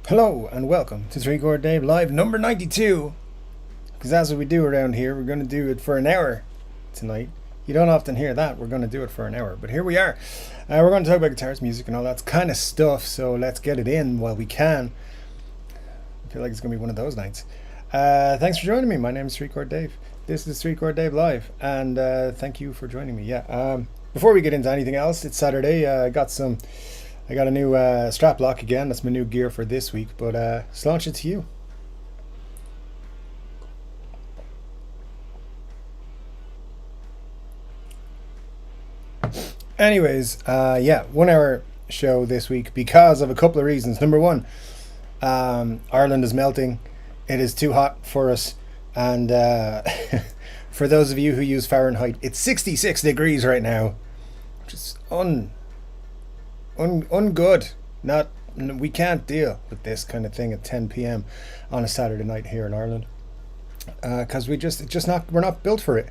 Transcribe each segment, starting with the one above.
Hello and welcome to Chord Dave Live number 92. Because that's what we do around here. We're going to do it for an hour tonight. You don't often hear that. We're going to do it for an hour. But here we are. We're going to talk about guitars, music, and all that kind of stuff. So let's get it in while we can. I feel like it's going to be one of those nights. Thanks for joining me. My name is Chord Dave. This is Chord Dave Live. And thank you for joining me. Before we get into anything else, it's Saturday. I got a new strap lock again. That's my new gear for this week. But let's launch it to you. Anyways, 1 hour show this week because of a couple of reasons. Number one, Ireland is melting. It is too hot for us. And for those of you who use Fahrenheit, it's 66 degrees right now. Which is ungood. We can't deal with this kind of thing at 10 p.m. on a Saturday night here in Ireland. Because we're not built for it.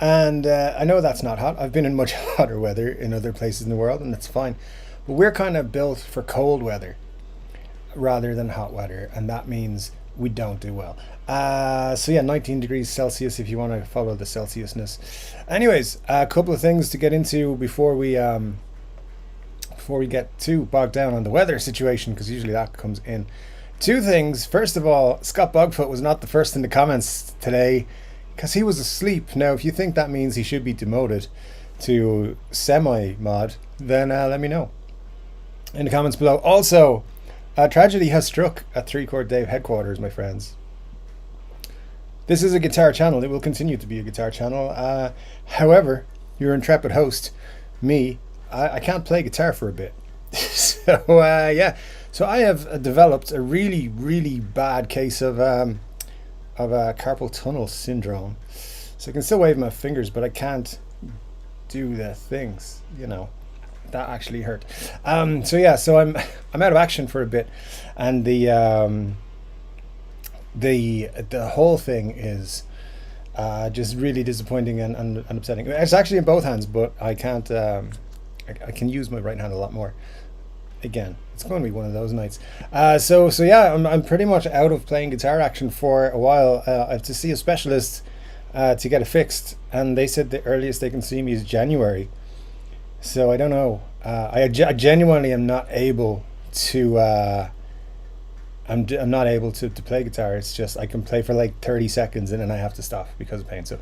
And I know that's not hot. I've been in much hotter weather in other places in the world, and that's fine. But we're kind of built for cold weather rather than hot weather, and that means we don't do well. 19 degrees Celsius if you want to follow the Celsiusness. Anyways, a couple of things to get into before we get too bogged down on the weather situation, because usually that comes in. Two things. First of all, Scott Bogfoot was not the first in the comments today, because he was asleep. Now, if you think that means he should be demoted to semi-mod, then let me know in the comments below. Also, a tragedy has struck at Chord Dave headquarters, my friends. This is a guitar channel. It will continue to be a guitar channel. However, your intrepid host, me, I can't play guitar for a bit. So I have developed a really, really bad case of carpal tunnel syndrome. So I can still wave my fingers, but I can't do the things, that actually hurt. So I'm out of action for a bit, and the whole thing is just really disappointing and upsetting. It's actually in both hands, but I can't. I can use my right hand a lot more. Again, it's going to be one of those nights. I'm pretty much out of playing guitar action for a while. I have to see a specialist to get it fixed, and they said the earliest they can see me is January. So I don't know. I genuinely am not able to. I'm not able to play guitar. It's just I can play for like 30 seconds and then I have to stop because of pain. So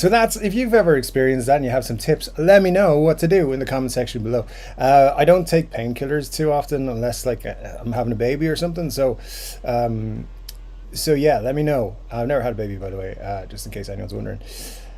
that's, if you've ever experienced that and you have some tips, let me know what to do in the comment section below. I don't take painkillers too often unless like I'm having a baby or something. So let me know. I've never had a baby, by the way, just in case anyone's wondering.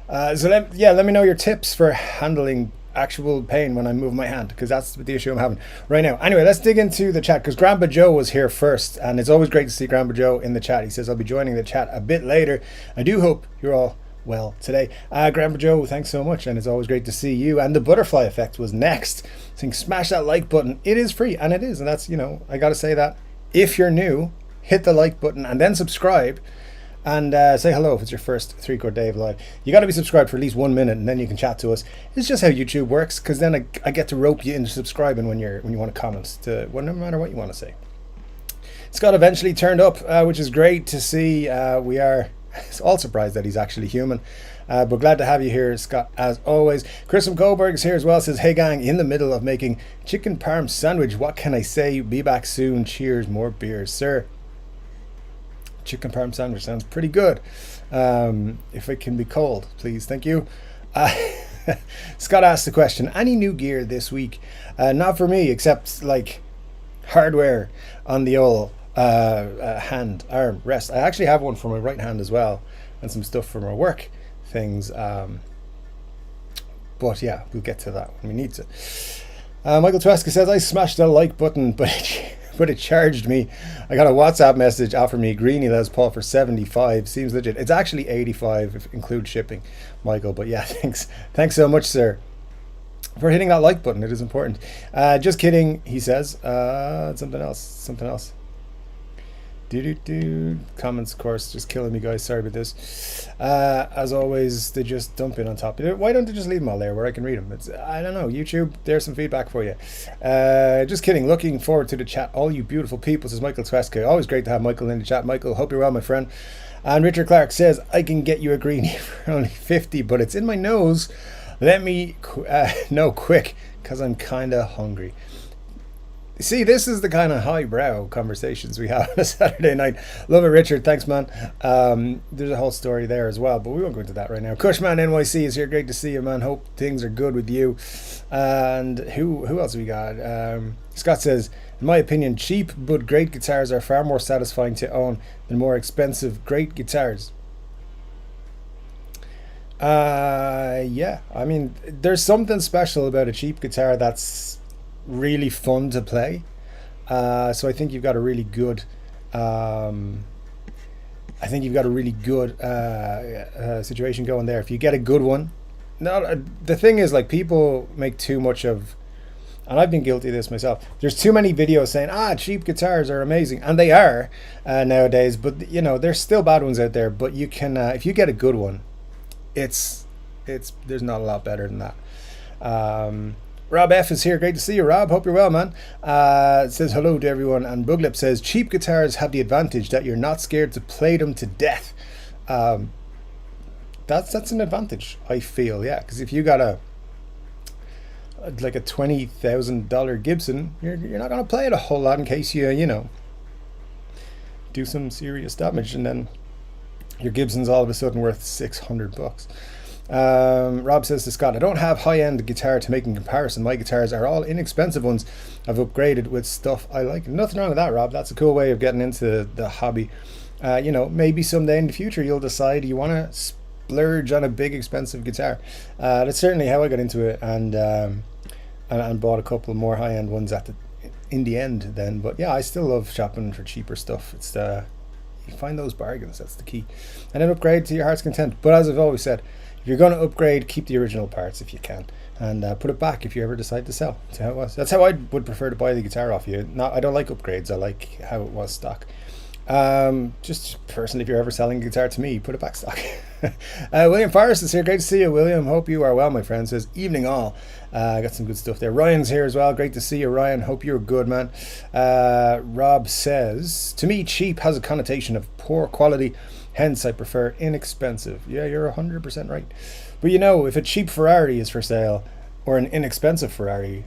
Let me know your tips for handling actual pain when I move my hand, because that's the issue I'm having right now. Anyway, let's dig into the chat, because Grandpa Joe was here first, and it's always great to see Grandpa Joe in the chat. He says I'll be joining the chat a bit later. I do hope you're all well today. Grandpa Joe, thanks so much, and it's always great to see you. And the butterfly effect was next. So smash that like button. It is free, and it is, and that's, I gotta say that if you're new, hit the like button and then subscribe. And say hello if it's your first Chord Dave Live. You got to be subscribed for at least 1 minute, and then you can chat to us. It's just how YouTube works, because then I get to rope you into subscribing when you want to comment, no matter what you want to say. Scott eventually turned up, which is great to see. We are all surprised that he's actually human, but glad to have you here, Scott, as always. Chris from Goldberg is here as well. Says, hey gang, in the middle of making chicken parm sandwich. What can I say? Be back soon. Cheers. More beers, sir. Chicken parm sandwich sounds pretty good. If it can be cold, please. Thank you. Scott asked the question, any new gear this week? Not for me, except like hardware on the old hand, arm, rest. I actually have one for my right hand as well, and some stuff for my work things. But yeah, we'll get to that when we need to. Michael Tweska says, I smashed the like button, but it charged me. I got a WhatsApp message offering me a Greenie Les Paul for 75. Seems legit. It's actually 85 if it includes shipping, Michael. But yeah, thanks so much, sir, for hitting that like button. It is important. Just kidding, he says. Something else. Do. Comments, of course, just killing me, guys. Sorry about this. As always, they just dump in on top of it. Why don't they just leave them all there where I can read them? I don't know. YouTube, there's some feedback for you. Just kidding. Looking forward to the chat. All you beautiful people, says Michael Tweska. Always great to have Michael in the chat. Michael, hope you're well, my friend. And Richard Clark says, I can get you a greenie for only 50, but it's in my nose. Let me know quick, because I'm kind of hungry. See, this is the kind of highbrow conversations we have on a Saturday night. Love it, Richard. Thanks, man. There's a whole story there as well, but we won't go into that right now. Cushman NYC is here. Great to see you, man. Hope things are good with you. And who else we got? Scott says, in my opinion, cheap but great guitars are far more satisfying to own than more expensive great guitars. Yeah. I mean, there's something special about a cheap guitar that's really fun to play, so I think you've got a really good situation going there if you get a good one. No, the thing is, like, people make too much of, and I've been guilty of this myself, there's too many videos saying cheap guitars are amazing, and they are nowadays, but you know, there's still bad ones out there, but you can if you get a good one, it's there's not a lot better than that. Rob F is here. Great to see you, Rob. Hope you're well, man. It says hello to everyone. And Buglip says, cheap guitars have the advantage that you're not scared to play them to death. That's an advantage, I feel, yeah. Because if you got a $20,000 Gibson, you're not going to play it a whole lot in case you know, do some serious damage, and then your Gibson's all of a sudden worth $600. Rob says to Scott, I don't have high-end guitar to make in comparison. My guitars are all inexpensive ones I've upgraded with stuff I like. Nothing wrong with that, Rob. That's a cool way of getting into the hobby. You know, maybe someday in the future you'll decide you want to splurge on a big expensive guitar. That's certainly how I got into it, and bought a couple more high-end ones in the end then. But yeah, I still love shopping for cheaper stuff. It's you find those bargains, that's the key, and then upgrade to your heart's content. But as I've always said, if you're going to upgrade, keep the original parts if you can, and put it back if you ever decide to sell. That's how it was. That's how I would prefer to buy the guitar off you. I don't like upgrades. I like how it was stock. Just personally, if you're ever selling a guitar to me, put it back stock. William Forrest is here. Great to see you, William. Hope you are well, my friend. Says evening all. Got some good stuff there. Ryan's here as well. Great to see you, Ryan. Hope you're good, man. Rob says, to me, cheap has a connotation of poor quality. Hence, I prefer inexpensive. Yeah, you're 100% right. But you know, if a cheap Ferrari is for sale or an inexpensive Ferrari,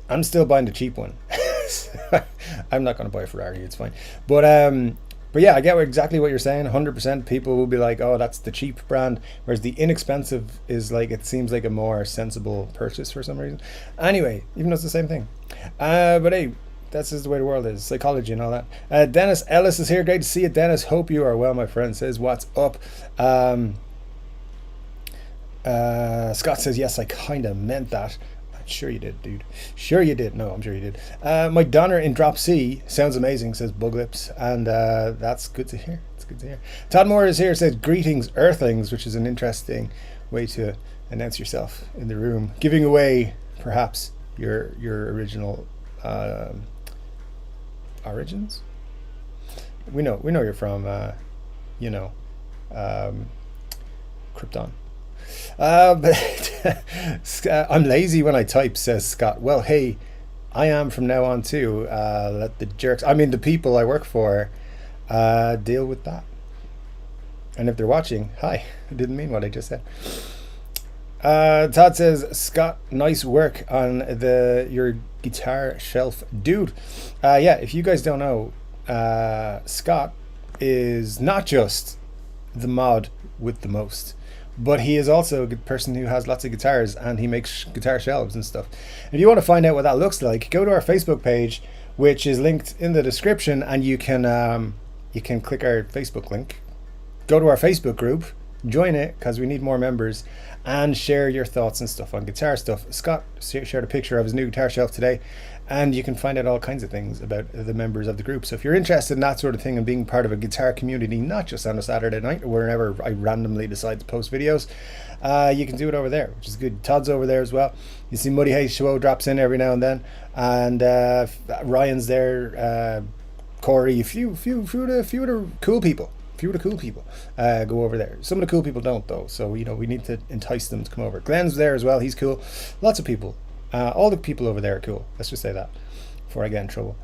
I'm still buying the cheap one. I'm not going to buy a Ferrari. It's fine. But yeah, I get exactly what you're saying. 100% people will be like, oh, that's the cheap brand, whereas the inexpensive is like, it seems like a more sensible purchase for some reason. Anyway, even though it's the same thing. But hey, that's just the way the world is, psychology and all that. Dennis Ellis is here. Great to see you, Dennis. Hope you are well, my friend. Says, what's up? Scott says, yes, I kind of meant that. Sure you did, dude. Sure you did. No, I'm sure you did. Mike Donner in Drop C sounds amazing, says Buglips, and that's good to hear. It's good to hear. Todd Moore is here. Says, greetings, Earthlings, which is an interesting way to announce yourself in the room, giving away perhaps your original origins. We know you're from Krypton. But I'm lazy when I type, says Scott. Well, hey, I am from now on too. Let the jerks, I mean the people I work for, deal with that. And if they're watching, hi, I didn't mean what I just said. Todd says, Scott, nice work on your guitar shelf, dude. Yeah, if you guys don't know, Scott is not just the mod with the most, but he is also a good person who has lots of guitars, and he makes guitar shelves and stuff. If you want to find out what that looks like, go to our Facebook page, which is linked in the description, and you can click our Facebook link, go to our Facebook group, join it, because we need more members, and share your thoughts and stuff on guitar stuff. Scott shared a picture of his new guitar shelf today, and you can find out all kinds of things about the members of the group. So if you're interested in that sort of thing and being part of a guitar community, not just on a Saturday night or whenever I randomly decide to post videos, you can do it over there, which is good. Todd's over there as well. You see Muddy H2O drops in every now and then, and Ryan's there Corey, a few of the cool people. Few of the cool people go over there. Some of the cool people don't though, so we need to entice them to come over. Glenn's there as well. He's cool. Lots of people. All the people over there are cool. Let's just say that before I get in trouble.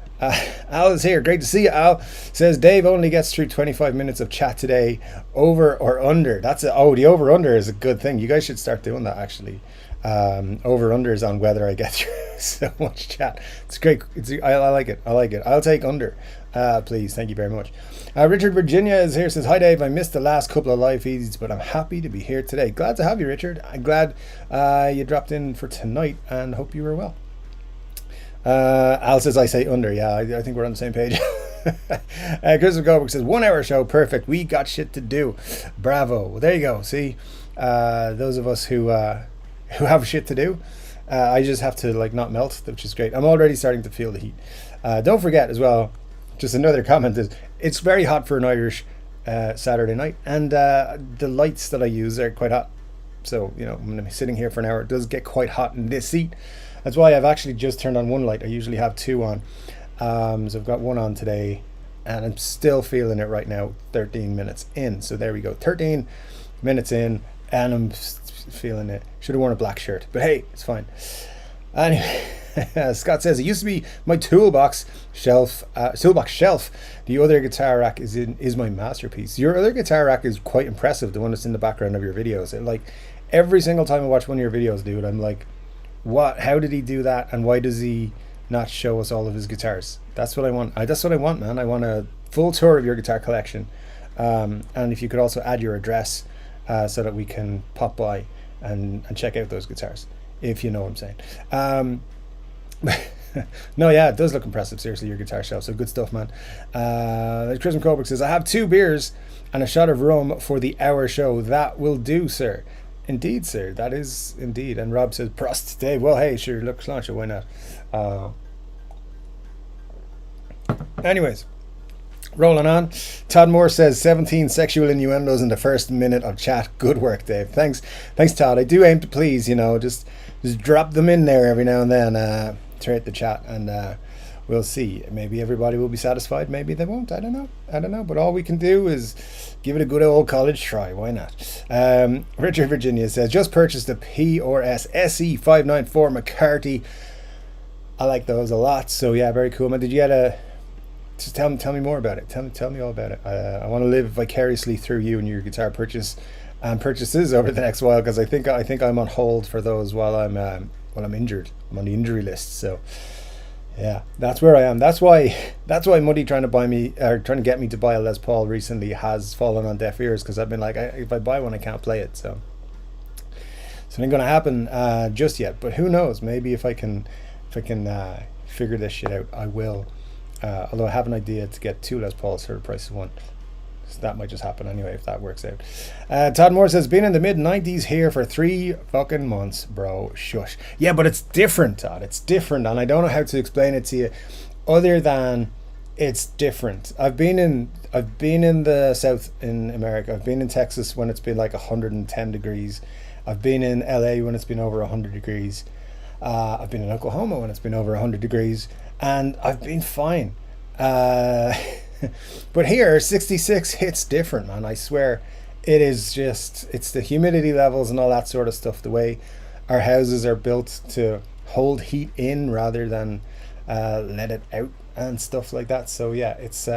Al is here. Great to see you, Al. Says Dave only gets through 25 minutes of chat today. Over or under? The over under is a good thing. You guys should start doing that actually. Over unders on whether I get through so much chat. It's great. I like it. I'll take under. Please. Thank you very much. Richard Virginia is here. Says, hi Dave, I missed the last couple of live feeds, but I'm happy to be here today. Glad to have you, Richard. I'm glad you dropped in for tonight and hope you were well. Al says I say under. Yeah, I think we're on the same page. Christopher Goldberg says 1 hour show, perfect. We got shit to do. Bravo. Well, there you go. See, those of us who have shit to do, I just have to like not melt, which is great. I'm already starting to feel the heat. Don't forget as well, just another comment is it's very hot for an Irish Saturday night, and the lights that I use are quite hot. So I'm going to be sitting here for an hour. It does get quite hot in this seat. That's why I've actually just turned on one light. I usually have two on. So I've got one on today, and I'm still feeling it right now, 13 minutes in. So there we go, 13 minutes in, and I'm feeling it. Should have worn a black shirt, but hey, it's fine. Anyway, Scott says, it used to be my toolbox shelf. The other guitar rack is my masterpiece. Your other guitar rack is quite impressive, the one that's in the background of your videos. And like every single time I watch one of your videos, dude, I'm like, how did he do that, and why does he not show us all of his guitars? That's what I want. That's what I want, man. I want a full tour of your guitar collection, and if you could also add your address so that we can pop by and check out those guitars, if you know what I'm saying. No, yeah, it does look impressive, seriously, your guitar shelf. So good stuff, man. Chris McCoburg says, I have 2 beers and a shot of rum for the hour show. That will do, sir. Indeed, sir, that is indeed. And Rob says, Prost, Dave. Well, hey, sure, look, launch it, why not? Anyways, rolling on. Todd Moore says 17 sexual innuendos in the first minute of chat. Good work, Dave. Thanks, Todd. I do aim to please, just drop them in there every now and then throughout the chat, and we'll see. Maybe everybody will be satisfied, maybe they won't. I don't know, but all we can do is give it a good old college try. Why not? Richard Virginia says, just purchased a PRS SE 594 McCarthy. I like those a lot. So yeah, very cool, man. Did you get just tell me more about it. Tell me all about it. I want to live vicariously through you and your guitar purchases over the next while, because I think I'm on hold for those while I'm injured. I'm on the injury list. So yeah, that's where I am. That's why Muddy trying to get me to buy a Les Paul recently has fallen on deaf ears, because I've been like, if I buy one, I can't play it. So it ain't gonna happen just yet. But who knows? Maybe if I can figure this shit out, I will. Although I have an idea to get 2 Les Pauls for the price of 1. So that might just happen anyway if that works out. Todd Moore says, been in the mid-90s here for 3 fucking months, bro. Shush. Yeah, but it's different, Todd. It's different, and I don't know how to explain it to you other than it's different. I've been in the South in America. I've been in Texas when it's been like 110 degrees. I've been in LA when it's been over 100 degrees. I've been in Oklahoma when it's been over 100 degrees, and I've been fine. But here, 66 hits different, man. I swear, it's the humidity levels and all that sort of stuff. The way our houses are built to hold heat in rather than let it out and stuff like that. So yeah, it's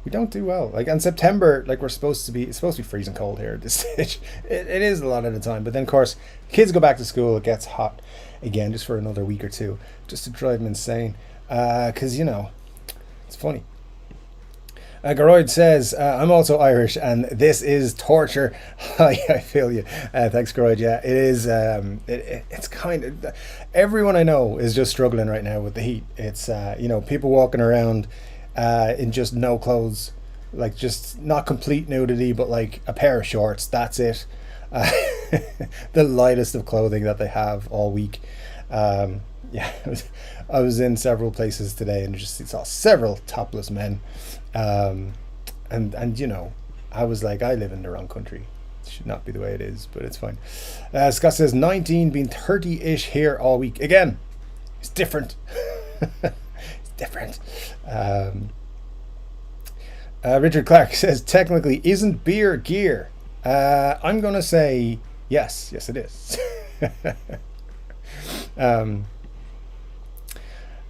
we don't do well. Like in September, like it's supposed to be freezing cold here at this stage. It is a lot of the time, but then of course kids go back to school. It gets hot again just for another week or two, just to drive them insane. Because it's funny. Garoyd says, I'm also Irish and this is torture. I feel you. Thanks, Garoyd. Yeah, it is. It's kind of, everyone I know is just struggling right now with the heat. It's, people walking around in just no clothes, like just not complete nudity, but like a pair of shorts. That's it. The lightest of clothing that they have all week. Yeah, I was in several places today and just saw several topless men. And I was like, I live in the wrong country. It should not be the way it is, but it's fine. Scott says 19, been 30-ish here all week. Again, it's different. It's different. Richard Clark says, technically, isn't beer gear? I'm going to say yes. Yes, it is. um,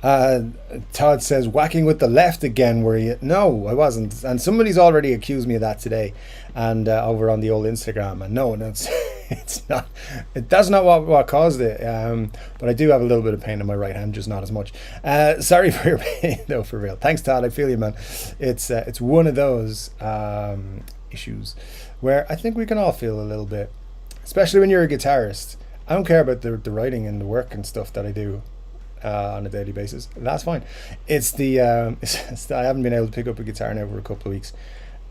Uh, Todd says, whacking with the left again, were you? No, I wasn't. And somebody's already accused me of that today, and over on the old Instagram. And no, it's it's not. That's not what caused it. But I do have a little bit of pain in my right hand, just not as much. Sorry for your pain, though, for real. Thanks, Todd. I feel you, man. It's one of those issues where I think we can all feel a little bit, especially when you're a guitarist. I don't care about the writing and the work and stuff that I do on a daily basis. That's fine. It's I haven't been able to pick up a guitar now for a couple of weeks,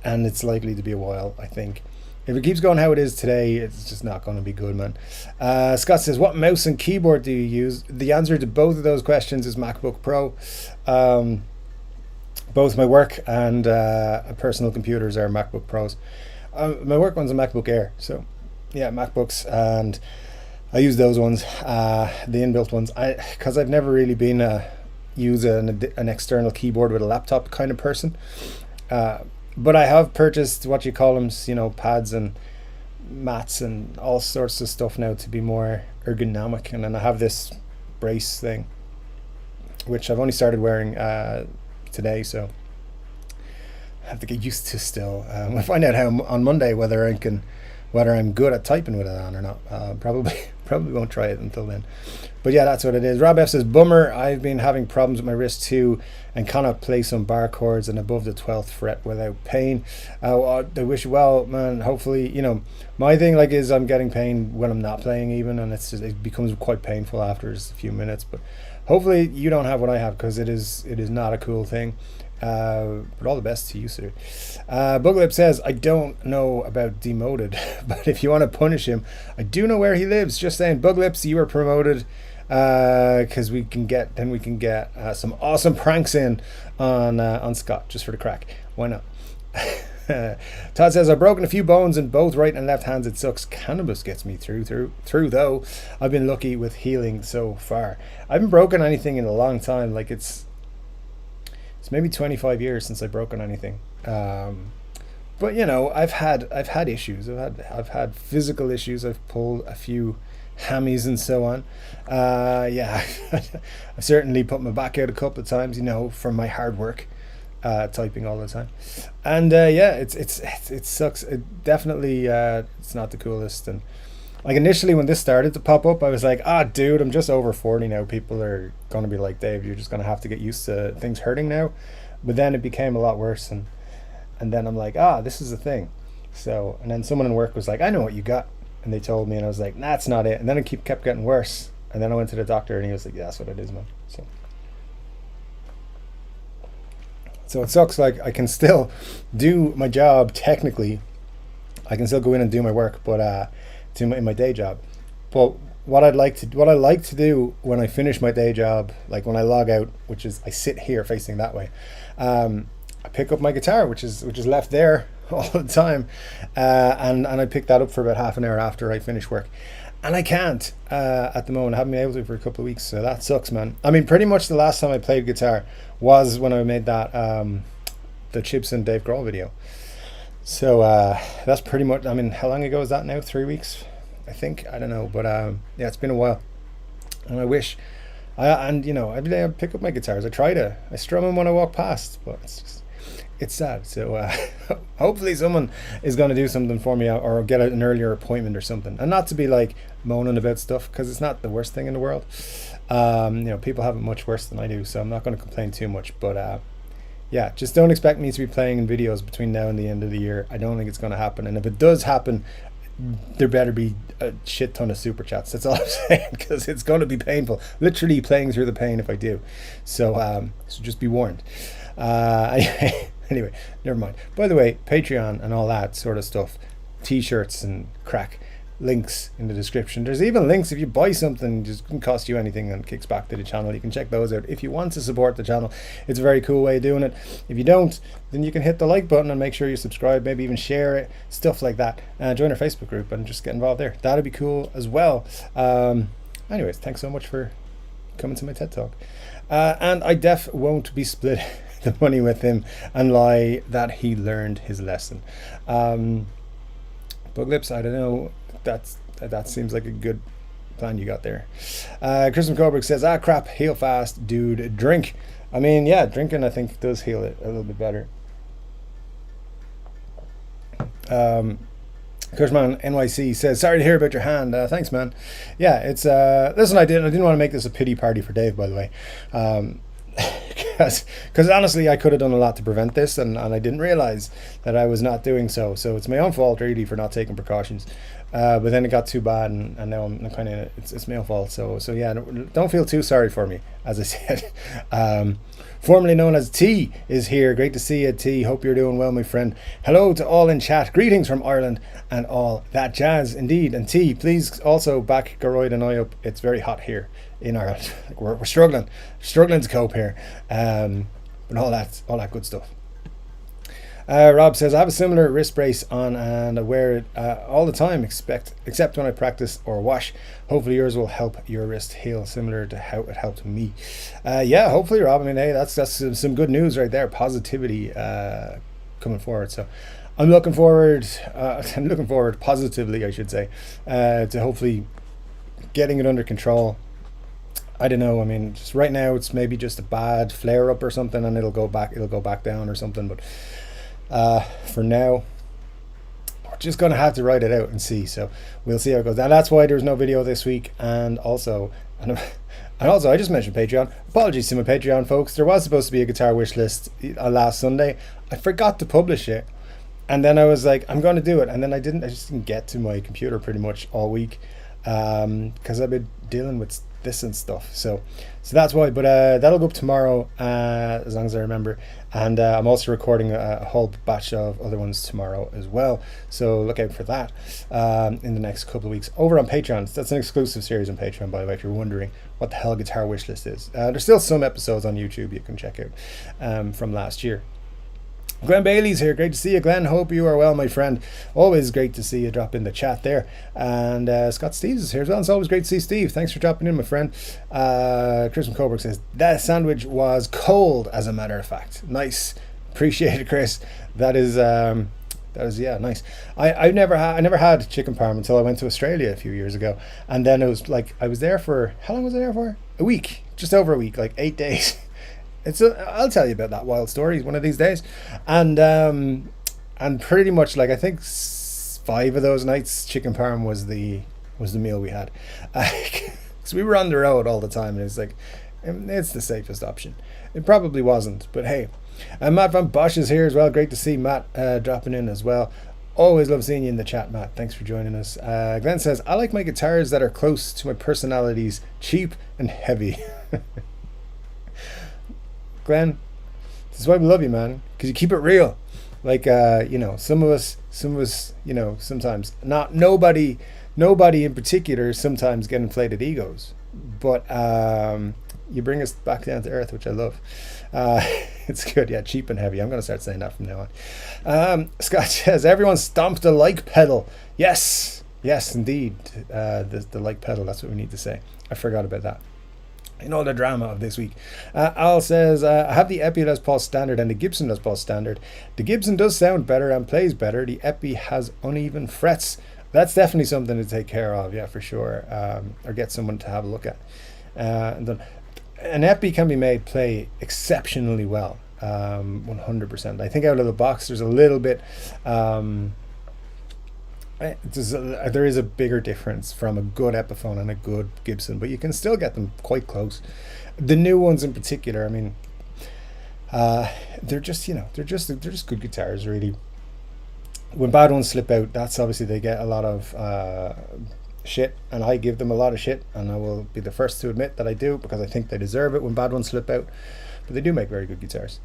and it's likely to be a while. I think if it keeps going how it is today, it's just not going to be good, man. Scott says, what mouse and keyboard do you use? The answer to both of those questions is MacBook Pro. Both my work and personal computers are MacBook Pros. My work one's a MacBook Air, so yeah, MacBooks, and I use those ones, the inbuilt ones, because I've never really been use an external keyboard with a laptop kind of person. But I have purchased what you call them, pads and mats and all sorts of stuff now to be more ergonomic. And then I have this brace thing, which I've only started wearing today, so I have to get used to still. We'll find out how on Monday whether I'm good at typing with it on or not. Probably won't try it until then. But yeah, that's what it is. Rob F says, bummer, I've been having problems with my wrist too and cannot play some bar chords and above the 12th fret without pain. I wish you well, man. Hopefully, my thing is I'm getting pain when I'm not playing even, and it becomes quite painful after just a few minutes. But hopefully you don't have what I have, because it is not a cool thing. But all the best to you, sir. Buglip says, I don't know about demoted, but if you want to punish him, I do know where he lives. Just saying, Buglips, you are promoted, because we can get some awesome pranks in on Scott just for the crack. Why not? Todd says, I've broken a few bones in both right and left hands. It sucks. Cannabis gets me through though. I've been lucky with healing so far. I haven't broken anything in a long time. It's maybe 25 years since I've broken anything. But I've had issues. I've had physical issues. I've pulled a few hammies and so on. Yeah, I certainly put my back out a couple of times, from my hard work, typing all the time. And yeah, it sucks. It definitely it's not the coolest. And initially when this started to pop up, I was like, dude, I'm just over 40 now. People are going to be like, Dave, you're just going to have to get used to things hurting now. But then it became a lot worse. And then I'm like, this is the thing. So, and then someone in work was like, I know what you got. And they told me, and I was like, nah, that's not it. And then it kept getting worse. And then I went to the doctor, and he was like, yeah, that's what it is, man. So it sucks. I can still do my job technically. I can still go in and do my work, but in my day job. But what I like to do when I finish my day job, when I log out, which is I sit here facing that way, I pick up my guitar, which is left there all the time, and I pick that up for about half an hour after I finish work. And I can't at the moment. I haven't been able to for a couple of weeks, so that sucks, man. I mean, pretty much the last time I played guitar was when I made that the Chips and Dave Grohl video. So that's pretty much, how long ago is that now? 3 weeks, I think. I don't know, but yeah, it's been a while. And I wish, every day I pick up my guitars. I strum them when I walk past, but it's sad. So hopefully someone is going to do something for me, or get an earlier appointment or something. And not to be moaning about stuff, because it's not the worst thing in the world. People have it much worse than I do, so I'm not going to complain too much. But yeah, just don't expect me to be playing in videos between now and the end of the year. I don't think it's going to happen. And if it does happen, there better be a shit ton of super chats. That's all I'm saying, because it's going to be painful. Literally playing through the pain if I do. So just be warned. Anyway, never mind. By the way, Patreon and all that sort of stuff, t-shirts and crack, links in the description. There's even links if you buy something, it just doesn't cost you anything and kicks back to the channel. You can check those out if you want to support the channel. It's a very cool way of doing it. If you don't, then you can hit the like button and make sure you subscribe, maybe even share it, stuff like that. Join our Facebook group and just get involved there. That'd be cool as well. Anyways, thanks so much for coming to my TED Talk. And I won't be split the money with him and lie that he learned his lesson. Bug lips, I don't know. That seems like a good plan you got there. Christian Coburg says, crap, heal fast, dude, drink. I mean, yeah, drinking I think does heal it a little bit better. Kushman NYC says, sorry to hear about your hand. Thanks, man. Yeah, it's listen, I didn't want to make this a pity party for Dave, by the way. Because honestly I could have done a lot to prevent this, and I didn't realize that I was not doing so it's my own fault really for not taking precautions, but then it got too bad, and now I'm kind of it's my own fault, so yeah, don't feel too sorry for me, as I said. Formerly known as T is here. Great to see you, T. Hope you're doing well, my friend. Hello to all in chat. Greetings from Ireland and all that jazz. Indeed. And T, please also back Garoyd and I up. It's very hot here in Ireland. We're struggling to cope here. But all that good stuff. Rob says, I have a similar wrist brace on and I wear it all the time, except when I practice or wash. Hopefully yours will help your wrist heal similar to how it helped me. Yeah, hopefully, Rob. I mean, hey, that's some good news right there. Positivity coming forward. So I'm looking forward positively, I should say, to hopefully getting it under control. I don't know. I mean, just right now it's maybe just a bad flare up or something, and it'll go back down or something. But for now, we're just gonna have to write it out and see. So we'll see how it goes. And that's why there's no video this week. And also I just mentioned Patreon. Apologies to my Patreon folks. There was supposed to be a guitar wish list last Sunday. I forgot to publish it, and then I was like, I'm going to do it, and then I just didn't get to my computer pretty much all week, because I've been dealing with this and stuff. So that's why. But that'll go up tomorrow, as long as I remember. And I'm also recording a whole batch of other ones tomorrow as well. So look out for that in the next couple of weeks over on Patreon. That's an exclusive series on Patreon, by the way, if you're wondering what the hell Guitar Wish List is. There's still some episodes on YouTube you can check out from last year. Glenn Bailey's here. Great to see you, Glenn. Hope you are well, my friend. Always great to see you drop in the chat there. And Scott Steves is here as well. It's always great to see Steve. Thanks for dropping in, my friend. Chris from Coburg says, that sandwich was cold, as a matter of fact. Nice. Appreciate it, Chris. That is yeah, nice. I never had chicken parm until I went to Australia a few years ago. And then it was like, I was there for, how long was I there for? A week. Just over a week, like 8 days. I'll tell you about that wild story one of these days, and pretty much like I think 5 of those nights chicken parm was the meal we had, because we were on the road all the time, and it's like it's the safest option. It probably wasn't, but hey. Matt van Bosch is here as well. Great to see Matt dropping in as well. Always love seeing you in the chat, Matt. Thanks for joining us. Glenn says, I like my guitars that are close to my personalities, cheap and heavy. Glenn, this is why we love you, man, because you keep it real. Like some of us, sometimes nobody in particular sometimes get inflated egos, but you bring us back down to earth, which I love. It's good. Yeah, cheap and heavy. I'm going to start saying that from now on. Scott says, everyone stomped the like pedal. Yes, indeed. The like pedal, that's what we need to say. I forgot about that in all the drama of this week. Al says, I have the Epi Les Paul Standard and the Gibson Les Paul Standard. The Gibson does sound better and plays better. The Epi has uneven frets. That's definitely something to take care of, yeah, for sure, or get someone to have a look at. And then an Epi can be made play exceptionally well, 100%. I think out of the box there's a little bit, there is a bigger difference from a good Epiphone and a good Gibson, but you can still get them quite close. The new ones in particular, I mean, they're just good guitars, really. When bad ones slip out, that's obviously they get a lot of shit, and I give them a lot of shit, and I will be the first to admit that I do, because I think they deserve it when bad ones slip out. But they do make very good guitars.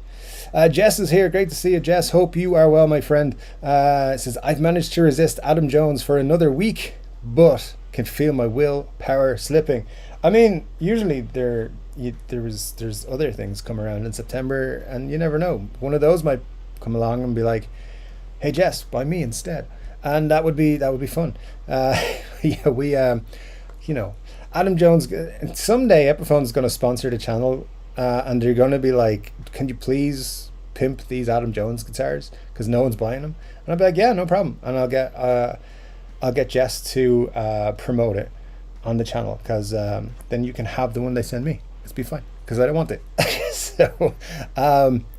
Jess is here. Great to see you, Jess. Hope you are well, my friend. Says, I've managed to resist Adam Jones for another week, but can feel my willpower slipping. I mean, usually there's other things come around in September, and you never know. One of those might come along and be like, hey, Jess, buy me instead. And that would be fun. Yeah, we Adam Jones, someday Epiphone's going to sponsor the channel. and they're going to be like, can you please pimp these Adam Jones guitars because no one's buying them? And I'll be like, yeah, no problem, and I'll get Jess to promote it on the channel, because then you can have the one they send me. It's be fine, because I don't want it.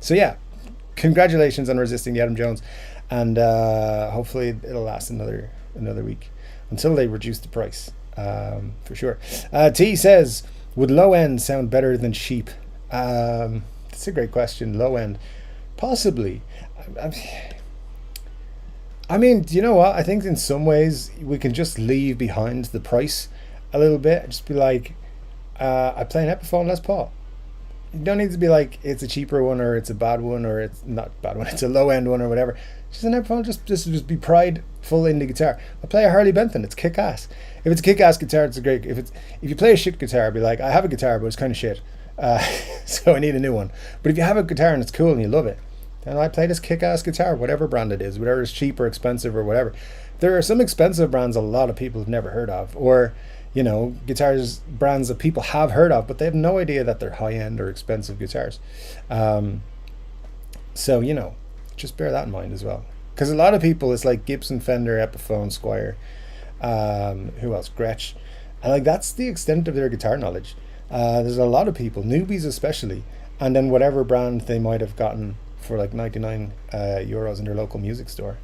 So yeah, congratulations on resisting the Adam Jones, and hopefully it'll last another week until they reduce the price, for sure. T says, would low end sound better than cheap? That's a great question. Low end, possibly. I mean, do you know what? I think in some ways we can just leave behind the price a little bit. Just be like, I play an Epiphone Les Paul. You don't need to be like, it's a cheaper one, or it's a bad one, or it's not a bad one, it's a low end one, or whatever. Just an Epiphone, just be prideful indie guitar. I play a Harley Benton, it's kick ass. If it's a kick ass guitar, it's a great. If you play a shit guitar, be like, I have a guitar, but it's kind of shit, so I need a new one. But if you have a guitar and it's cool and you love it, then I play this kick ass guitar, whatever brand it is, whatever is cheap or expensive or whatever. There are some expensive brands a lot of people have never heard of, or guitars brands that people have heard of, but they have no idea that they're high-end or expensive guitars. So just bear that in mind as well, because a lot of people, it's like Gibson, Fender, Epiphone, Squier, who else, Gretsch, and like that's the extent of their guitar knowledge. There's a lot of people, newbies especially, and then whatever brand they might have gotten for like 99 euros in their local music store.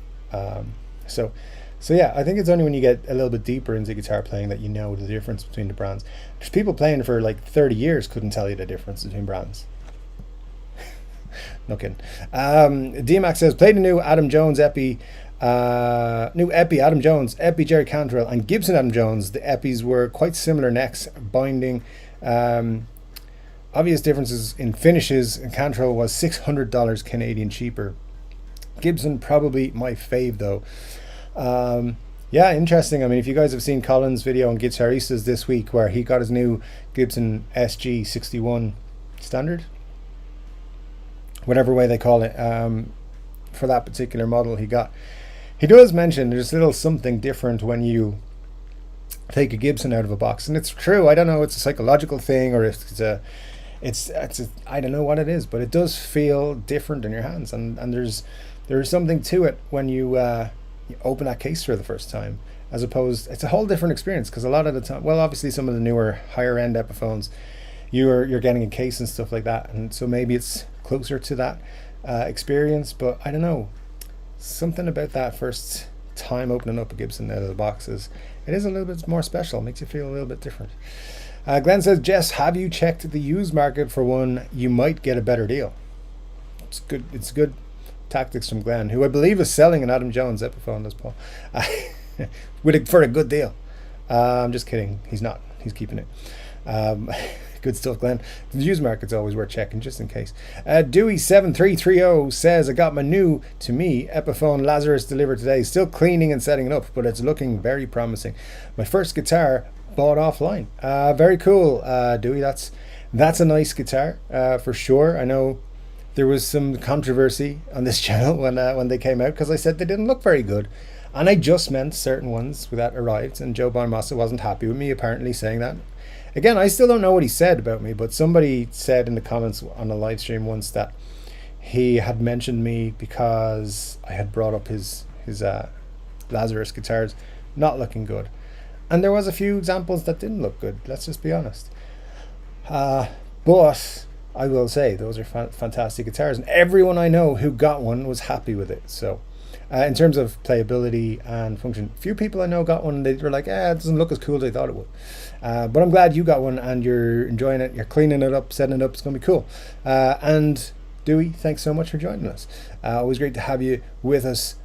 So yeah, I think it's only when you get a little bit deeper into guitar playing that you know the difference between the brands. There's people playing for like 30 years couldn't tell you the difference between brands. No kidding. DMAX says, played a new Adam Jones Epi, Adam Jones, Epi Jerry Cantrell, and Gibson Adam Jones. The Epis were quite similar necks, binding. Obvious differences in finishes, and Cantrell was $600 Canadian cheaper. Gibson probably my fave though. Yeah, interesting. I mean, if you guys have seen Colin's video on Guitaristas this week, where he got his new Gibson SG61 standard, whatever way they call it, for that particular model he does mention there's a little something different when you take a Gibson out of a box, and it's true. I don't know, it's a psychological thing, or if it's I don't know what it is, but it does feel different in your hands, and there's something to it when you open that case for the first time, as opposed, it's a whole different experience, because a lot of the time, well, obviously some of the newer higher end Epiphones, you're getting a case and stuff like that, and so maybe it's closer to that experience, but I don't know, something about that first time opening up a Gibson out of the boxes, it is a little bit more special, makes you feel a little bit different. Glenn says, Jess, have you checked the used market for one? You might get a better deal. It's good tactics from Glenn, who I believe is selling an Adam Jones Epiphone Les Paul for a good deal. I'm just kidding, he's not, he's keeping it. Good stuff, Glenn. The used market's always worth checking, just in case. Dewey7330 says, I got my new, to me, Epiphone Lazarus delivered today. Still cleaning and setting it up, but it's looking very promising. My first guitar bought offline. Very cool, Dewey. That's a nice guitar, for sure. I know there was some controversy on this channel when they came out, because I said they didn't look very good, and I just meant certain ones that arrived, and Joe Bonamassa wasn't happy with me, apparently, saying that. Again, I still don't know what he said about me, but somebody said in the comments on a live stream once that he had mentioned me because I had brought up his Lazarus guitars not looking good, and there was a few examples that didn't look good, let's just be honest. But I will say those are fantastic guitars, and everyone I know who got one was happy with it. So in terms of playability and function, few people I know got one and they were like, it doesn't look as cool as they thought it would. But I'm glad you got one and you're enjoying it, you're cleaning it up, setting it up, it's going to be cool. And Dewey, thanks so much for joining us. Always great to have you with us,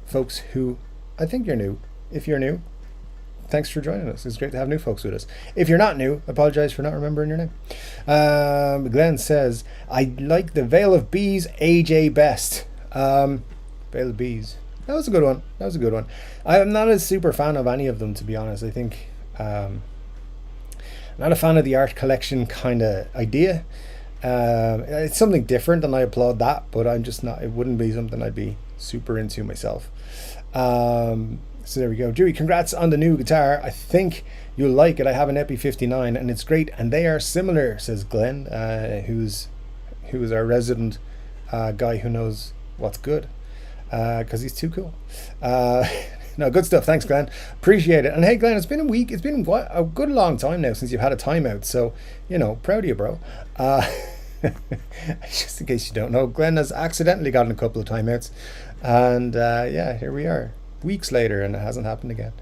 folks who, I think you're new. If you're new, thanks for joining us. It's great to have new folks with us. If you're not new, apologize for not remembering your name. Glenn says, I like the Veil of Bees AJ best. Veil of Bees. That was a good one. I'm not a super fan of any of them, to be honest. I think I'm not a fan of the art collection kind of idea. It's something different and I applaud that, but I'm just not, it wouldn't be something I'd be super into myself. So there we go. Dewey, congrats on the new guitar. I think you'll like it. I have an Epi 59 and it's great. And they are similar, says Glenn, who's our resident guy who knows what's good. Because he's too cool. No, good stuff. Thanks, Glenn. Appreciate it. And hey, Glenn, it's been a week. It's been a good long time now since you've had a timeout. So, proud of you, bro. Just in case you don't know, Glenn has accidentally gotten a couple of timeouts. And here we are. Weeks later, and it hasn't happened again.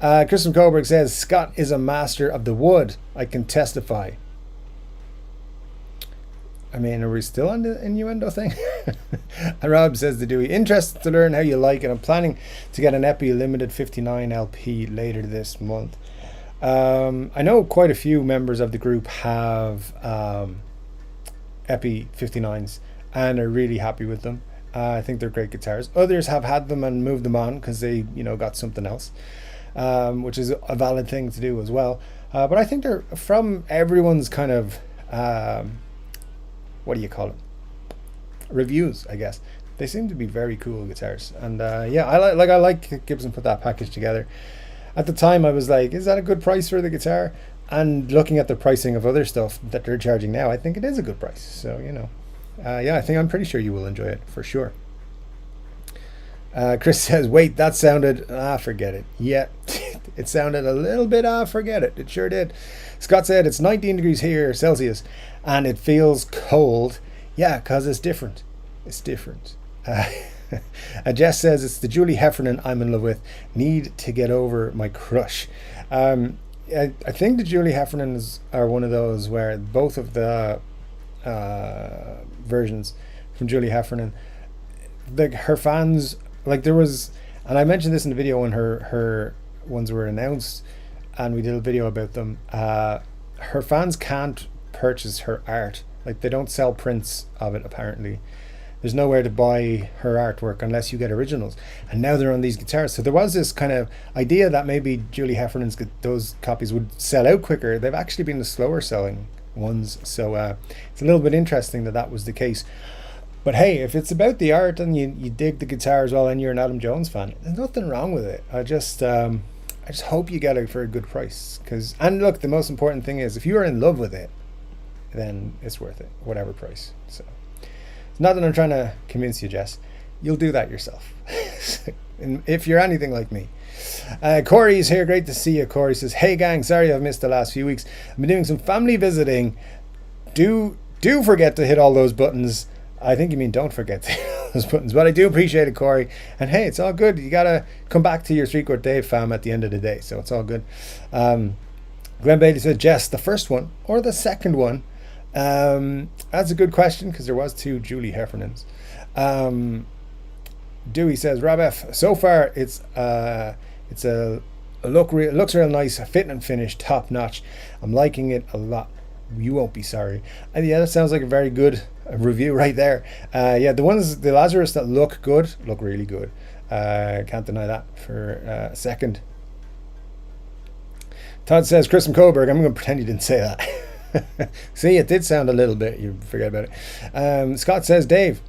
Kristen Koberg says, Scott is a master of the wood. I can testify. I mean, are we still on the innuendo thing? And Rob says to Dewey, interested to learn how you like it. I'm planning to get an Epi Limited 59 LP later this month. I know quite a few members of the group have Epi 59s and are really happy with them. I think they're great guitars. Others have had them and moved them on because they, got something else, which is a valid thing to do as well. But I think they're from everyone's kind of, what do you call it? Reviews, I guess. They seem to be very cool guitars. And I like Gibson put that package together. At the time, I was like, is that a good price for the guitar? And looking at the pricing of other stuff that they're charging now, I think it is a good price. So, I'm pretty sure you will enjoy it for sure. Chris says, wait, that sounded, forget it. Yeah, it sounded a little bit, forget it. It sure did. Scott said, it's 19 degrees here, Celsius, and it feels cold. Yeah, because it's different. It's different. Jess says, it's the Julie Heffernan I'm in love with. Need to get over my crush. I think the Julie Heffernans are one of those where both of the versions from Julie Heffernan, her fans, there was, and I mentioned this in the video when her ones were announced and we did a video about them, her fans can't purchase her art. They don't sell prints of it, apparently. There's nowhere to buy her artwork unless you get originals, and now they're on these guitars. So there was this kind of idea that maybe Julie Heffernan's those copies would sell out quicker. They've actually been the slower selling ones, so it's a little bit interesting that was the case. But hey, if it's about the art and you dig the guitar as well and you're an Adam Jones fan, there's nothing wrong with it. I just hope you get it for a good price, and look, the most important thing is if you are in love with it, then it's worth it, whatever price. So it's not that I'm trying to convince you, Jess. You'll do that yourself. And if you're anything like me. Corey's here. Great to see you. Corey says, hey gang, sorry I've missed the last few weeks. I've been doing some family visiting. Do forget to hit all those buttons. I think you mean don't forget to hit those buttons, but I do appreciate it, Corey. And hey, it's all good. You gotta come back to your Chord Dave fam at the end of the day, so it's all good. Glenn Bailey said, Jess, the first one or the second one? That's a good question because there was two Julie Heffernans. Dewey says, Rob F, so far it's a looks real nice, fit and finish, top notch. I'm liking it a lot. You won't be sorry. And yeah, that sounds like a very good review right there. The Lazarus that look good look really good. Can't deny that for a second. Todd says, Chris and Koberg, I'm going to pretend you didn't say that. See, it did sound a little bit, you forget about it. Scott says, Dave,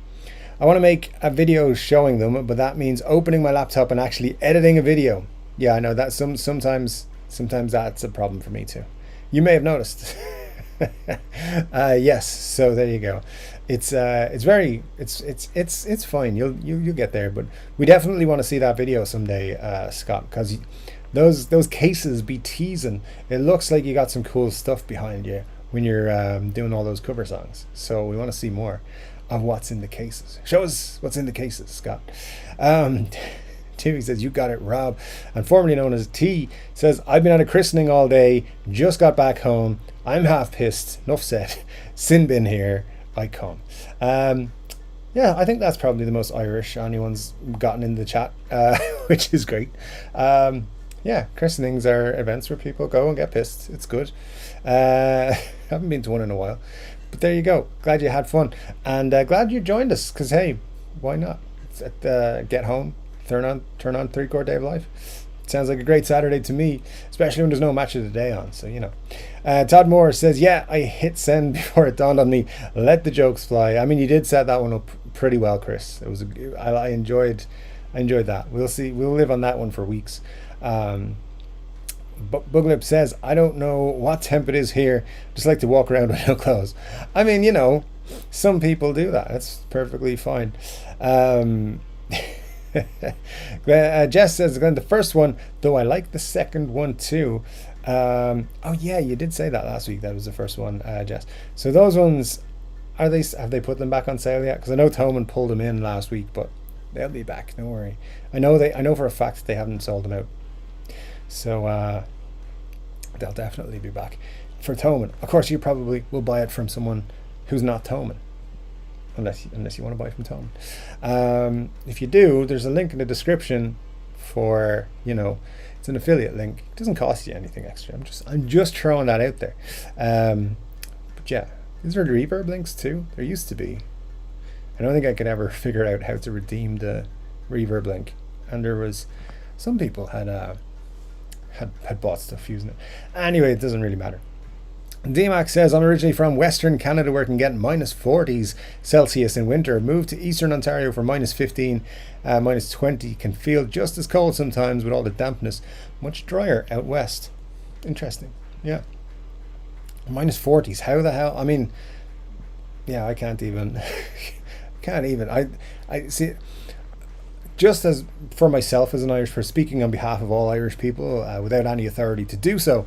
I want to make a video showing them, but that means opening my laptop and actually editing a video. Yeah, I know that sometimes that's a problem for me too. You may have noticed. Yes, so there you go. It's fine. You'll get there, but we definitely want to see that video someday, Scott, because those cases be teasing. It looks like you got some cool stuff behind you when you're doing all those cover songs. So we want to see more of what's in the cases. Show us what's in the cases, Scott. Timmy says, you got it, Rob. And formerly known as T says, I've been at a christening all day, just got back home. I'm half pissed. Enough said. Sin bin here. I come. Yeah, I think that's probably the most Irish anyone's gotten in the chat, which is great. Yeah, christenings are events where people go and get pissed. It's good. Haven't been to one in a while. But there you go. Glad you had fun. And glad you joined us, because, hey, why not? Get home, turn on 3 Chord Dave Live. Sounds like a great Saturday to me, especially when there's no match of the day on. So, you know. Todd Moore says, yeah, I hit send before it dawned on me. Let the jokes fly. I mean, you did set that one up pretty well, Chris. I enjoyed I enjoyed that. We'll see. We'll live on that one for weeks. Buglip says, I don't know what temp it is here. Just like to walk around with no clothes. I mean, some people do that. That's perfectly fine. Jess says, Glenn, the first one, though I like the second one too. Oh yeah, you did say that last week. That was the first one, Jess. So those ones, have they put them back on sale yet? Because I know Thoman pulled them in last week, but they'll be back. Don't worry. I know for a fact that they haven't sold them out. So they'll definitely be back for Thoman. Of course, you probably will buy it from someone who's not Thoman, unless you want to buy from Thoman. If you do, there's a link in the description for it's an affiliate link. It doesn't cost you anything extra. I'm just throwing that out there. But yeah, is there reverb links too? There used to be. I don't think I could ever figure out how to redeem the reverb link, and there was some people had bought stuff using it. Anyway, it doesn't really matter. DMAX says, I'm originally from Western Canada where it can get minus 40s Celsius in winter. Moved to Eastern Ontario for minus 15, minus 20. Can feel just as cold sometimes with all the dampness. Much drier out west. Interesting. Yeah. Minus 40s. How the hell? I mean, yeah, I can't even. I see. Just as for myself as an Irish person, speaking on behalf of all Irish people without any authority to do so,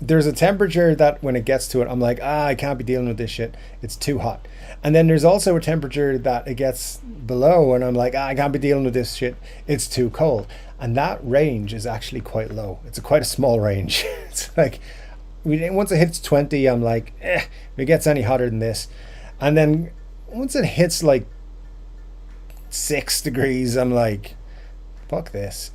there's a temperature that when it gets to it, I'm like, I can't be dealing with this shit. It's too hot. And then there's also a temperature that it gets below and I'm like, I can't be dealing with this shit. It's too cold. And that range is actually quite low. It's quite a small range. It's like, once it hits 20, I'm like, if it gets any hotter than this. And then once it hits like 6 degrees, I'm like, fuck this.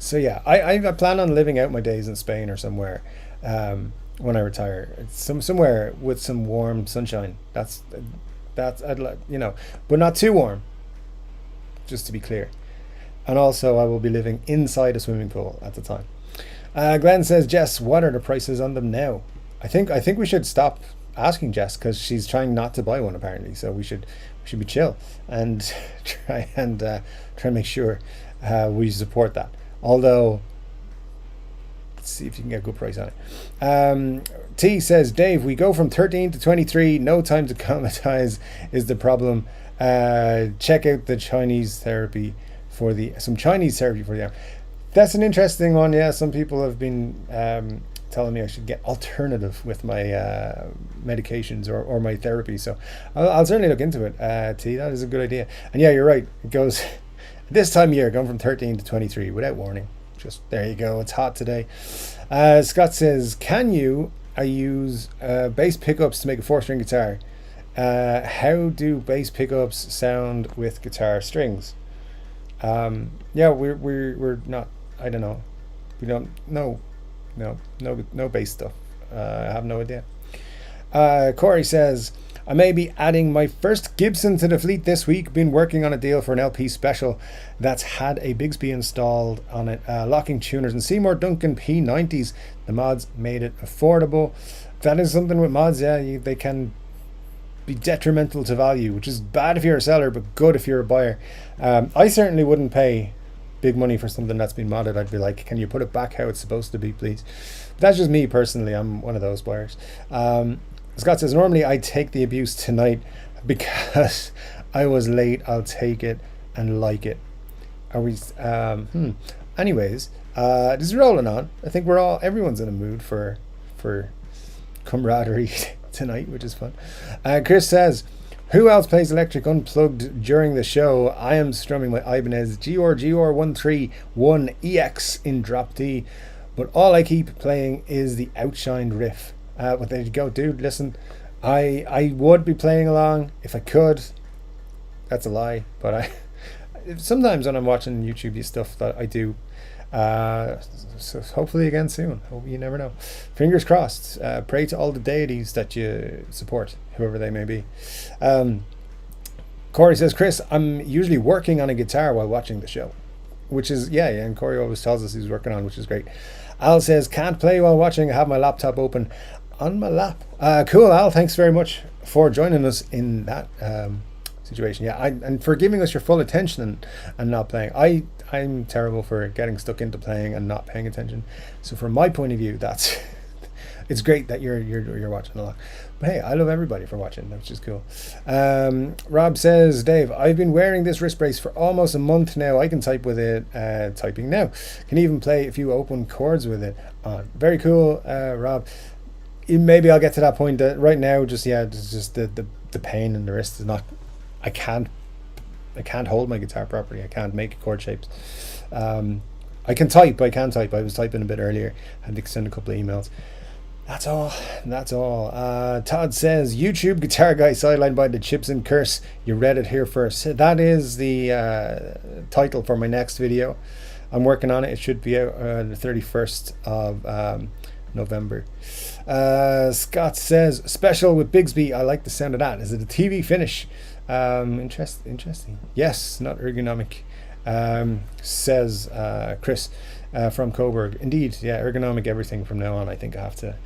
So yeah, I plan on living out my days in Spain or somewhere when I retire. Somewhere with some warm sunshine. That's I'd like, but not too warm, just to be clear. And also I will be living inside a swimming pool at the time. Glenn says, Jess, what are the prices on them now? I think we should stop asking Jess because she's trying not to buy one apparently. So we should be chill and try and make sure we support that. Although, let's see if you can get a good price on it. T says, Dave, we go from 13 to 23. No time to acclimatize is the problem. Check out the Chinese therapy for the arm. That's an interesting one. Yeah, some people have been telling me I should get alternative with my medications or my therapy. So I'll certainly look into it. T, that is a good idea. And yeah, you're right. It goes this time of year, going from 13 to 23 without warning. Just there you go. It's hot today. Scott says, can you use bass pickups to make a 4-string guitar? How do bass pickups sound with guitar strings? Yeah, we're not. I don't know. We don't know. No bass stuff. I have no idea. Corey says, I may be adding my first Gibson to the fleet this week. Been working on a deal for an LP special that's had a Bigsby installed on it. Locking tuners and Seymour Duncan P90s. The mods made it affordable. That is something with mods, yeah, they can be detrimental to value, which is bad if you're a seller, but good if you're a buyer. I certainly wouldn't pay big money for something that's been modded. I'd be like, can you put it back how it's supposed to be, please? But that's just me personally. I'm one of those buyers. Scott says, normally I take the abuse tonight because I was late. I'll take it and like it. Are we anyways, this is rolling on. I think everyone's in a mood for camaraderie tonight, which is fun. Chris says, who else plays electric unplugged during the show? I am strumming my Ibanez GR131EX in drop D, but all I keep playing is the Outshined riff. But there you go, dude. Listen, I would be playing along if I could. That's a lie, but sometimes when I'm watching YouTube stuff that I do. So hopefully again soon. You never know. Fingers crossed. Pray to all the deities that you support, whoever they may be. Corey says, Chris, I'm usually working on a guitar while watching the show, which is yeah, and Corey always tells us he's working on, which is great. Al says, can't play while watching. I have my laptop open on my lap. Cool, Al. Thanks very much for joining us in that situation. Yeah, and for giving us your full attention and not playing. I'm terrible for getting stuck into playing and not paying attention. So from my point of view, that's it's great that you're watching along. But hey, I love everybody for watching, which is cool. Rob says, Dave, I've been wearing this wrist brace for almost a month now. I can type with it, typing now. Can even play a few open chords with it on. Very cool, Rob. Maybe I'll get to that point. Right now, just the pain in the wrist is not. I can't hold my guitar properly. I can't make chord shapes. I can type. I was typing a bit earlier. I had to send a couple of emails. That's all. Todd says, YouTube guitar guy sidelined by the Chips and Curse. You read it here first. That is the title for my next video. I'm working on it. It should be out the 31st of November. Scott says, special with Bigsby. I like the sound of that. Is it a TV finish? Interesting. Yes, not ergonomic. Says Chris from Coburg. Indeed, yeah, ergonomic everything from now on. I think I have to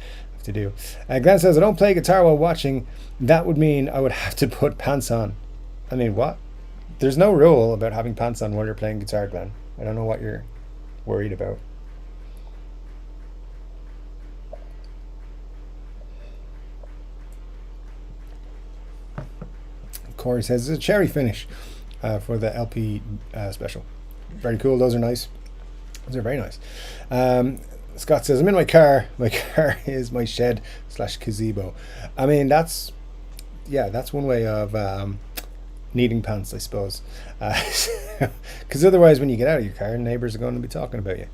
do. Glenn says, I don't play guitar while watching. That would mean I would have to put pants on. I mean, what? There's no rule about having pants on while you're playing guitar, Glenn. I don't know what you're worried about. Corey says it's a cherry finish for the LP special. Very cool. Those are nice. Those are very nice. Scott says, I'm in my car. My car is my shed / gazebo. I mean, that's one way of needing pants, I suppose. Because otherwise, when you get out of your car, neighbors are going to be talking about you.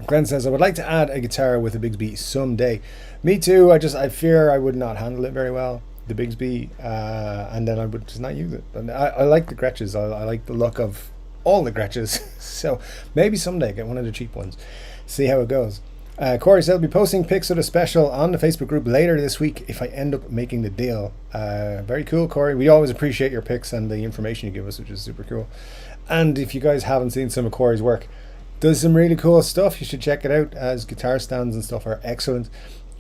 Glenn says, I would like to add a guitar with a Bigsby someday. Me too. I fear I would not handle it very well, the Bigsby, and then I would just not use it. And I like the Gretches. I like the look of all the Gretches. So maybe someday get one of the cheap ones. See how it goes. Corey said, I'll be posting pics of the special on the Facebook group later this week if I end up making the deal. Very cool, Corey. We always appreciate your pics and the information you give us, which is super cool. And if you guys haven't seen some of Corey's work, does some really cool stuff. You should check it out, as guitar stands and stuff are excellent.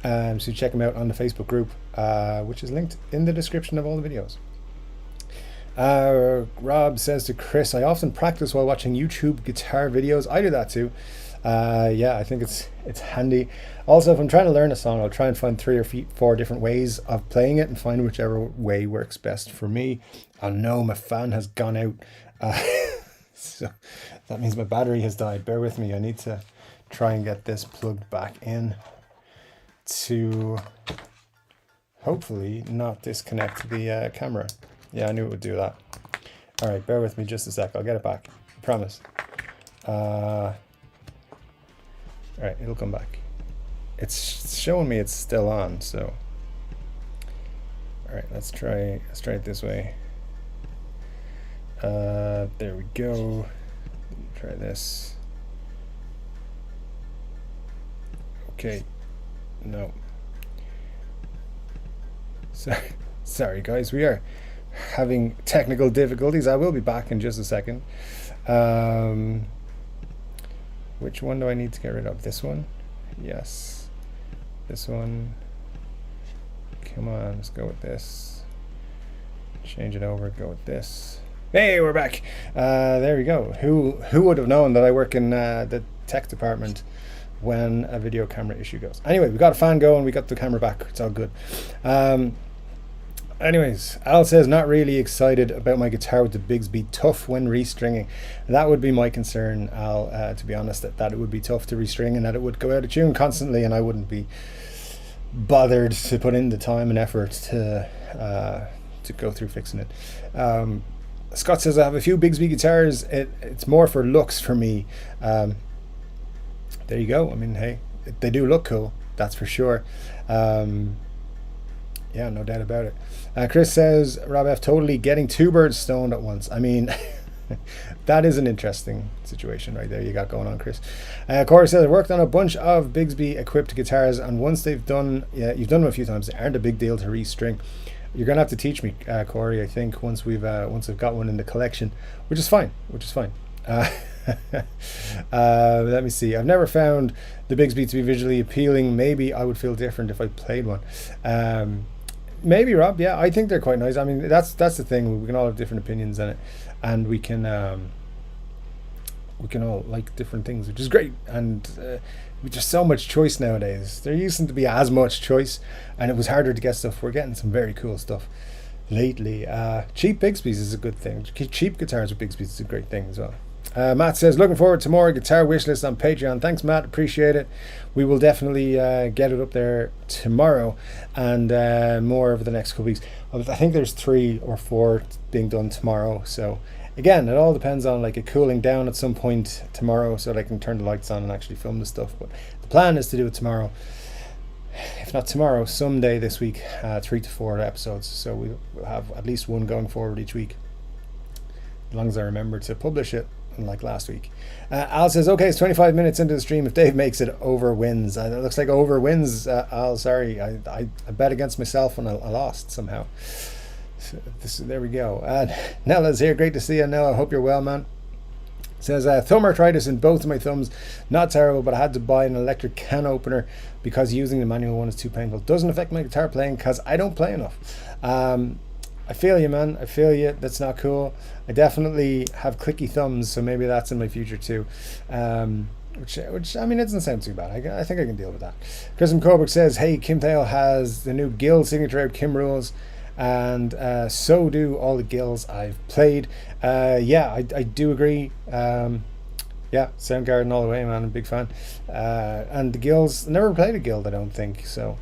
So check them out on the Facebook group, which is linked in the description of all the videos. Rob says to Chris, I often practice while watching YouTube guitar videos. I do that too. Yeah, I think it's handy. Also, if I'm trying to learn a song, I'll try and find 3 or 4 different ways of playing it and find whichever way works best for me. Oh no, my fan has gone out. So that means my battery has died. Bear with me. I need to try and get this plugged back in to hopefully not disconnect the camera. Yeah, I knew it would do that. All right, bear with me just a sec. I'll get it back. I promise. All right, it'll come back. It's showing me it's still on, so. All right, let's try it this way. There we go. Try this. Okay. No. Sorry guys, we are having technical difficulties. I will be back in just a second. Which one do I need to get rid of? This one? Yes. This one. Come on, let's go with this. Change it over, go with this. Hey, we're back. There we go. Who would have known that I work in the tech department when a video camera issue goes? Anyway, we got a fan going, we got the camera back. It's all good. Anyways, Al says, not really excited about my guitar with the Bigsby. Tough when restringing. That would be my concern, Al, to be honest, that it would be tough to restring and that it would go out of tune constantly and I wouldn't be bothered to put in the time and effort to go through fixing it. Scott says, I have a few Bigsby guitars. It's more for looks for me. There you go. I mean, hey, they do look cool, that's for sure. Yeah, no doubt about it. Chris says, Rob F, totally getting 2 birds stoned at once. I mean, that is an interesting situation right there you got going on, Chris. Corey says, I worked on a bunch of Bigsby equipped guitars, and once they've done, yeah, you've done them a few times, they aren't a big deal to restring. You're gonna have to teach me, Corey, I think, once I've got one in the collection, which is fine. Let me see. I've never found the Bigsby to be visually appealing. Maybe I would feel different if I played one. Maybe Rob. Yeah, I think they're quite nice. I mean, that's the thing. We can all have different opinions on it, and we can all like different things, which is great. And with just so much choice nowadays, there used to be as much choice, and it was harder to get stuff. We're getting some very cool stuff lately. Cheap Bigsby's is a good thing. Cheap guitars with Bigsby's is a great thing as well. Matt says, looking forward to more guitar wish list on Patreon. Thanks, Matt. Appreciate it. We will definitely get it up there tomorrow and more over the next couple weeks. I think there's 3 or 4 being done tomorrow. So again, it all depends on like it cooling down at some point tomorrow so that I can turn the lights on and actually film the stuff. But the plan is to do it tomorrow. If not tomorrow, someday this week, 3 to 4 episodes. So we'll have at least one going forward each week, as long as I remember to publish it. Like last week. Al says, okay, it's 25 minutes into the stream. If Dave makes it, over wins. It looks like over wins. Al, sorry, I bet against myself and I lost somehow. So there we go. Nella's here. Great to see you, Nella. Hope you're well, man. Says, thumb arthritis in both of my thumbs. Not terrible, but I had to buy an electric can opener because using the manual one is too painful. Doesn't affect my guitar playing because I don't play enough. I feel you, man. I feel you. That's not cool. I definitely have clicky thumbs, so maybe that's in my future too. Which I mean, it doesn't sound too bad. I think I can deal with that. Christian Coburg says, hey, Kim Thale has the new Guild signature out, Kim Rules, and so do all the guilds I've played. Yeah, I do agree. Yeah, Soundgarden all the way, man. I'm a big fan. And the guilds, never played a guild, I don't think, so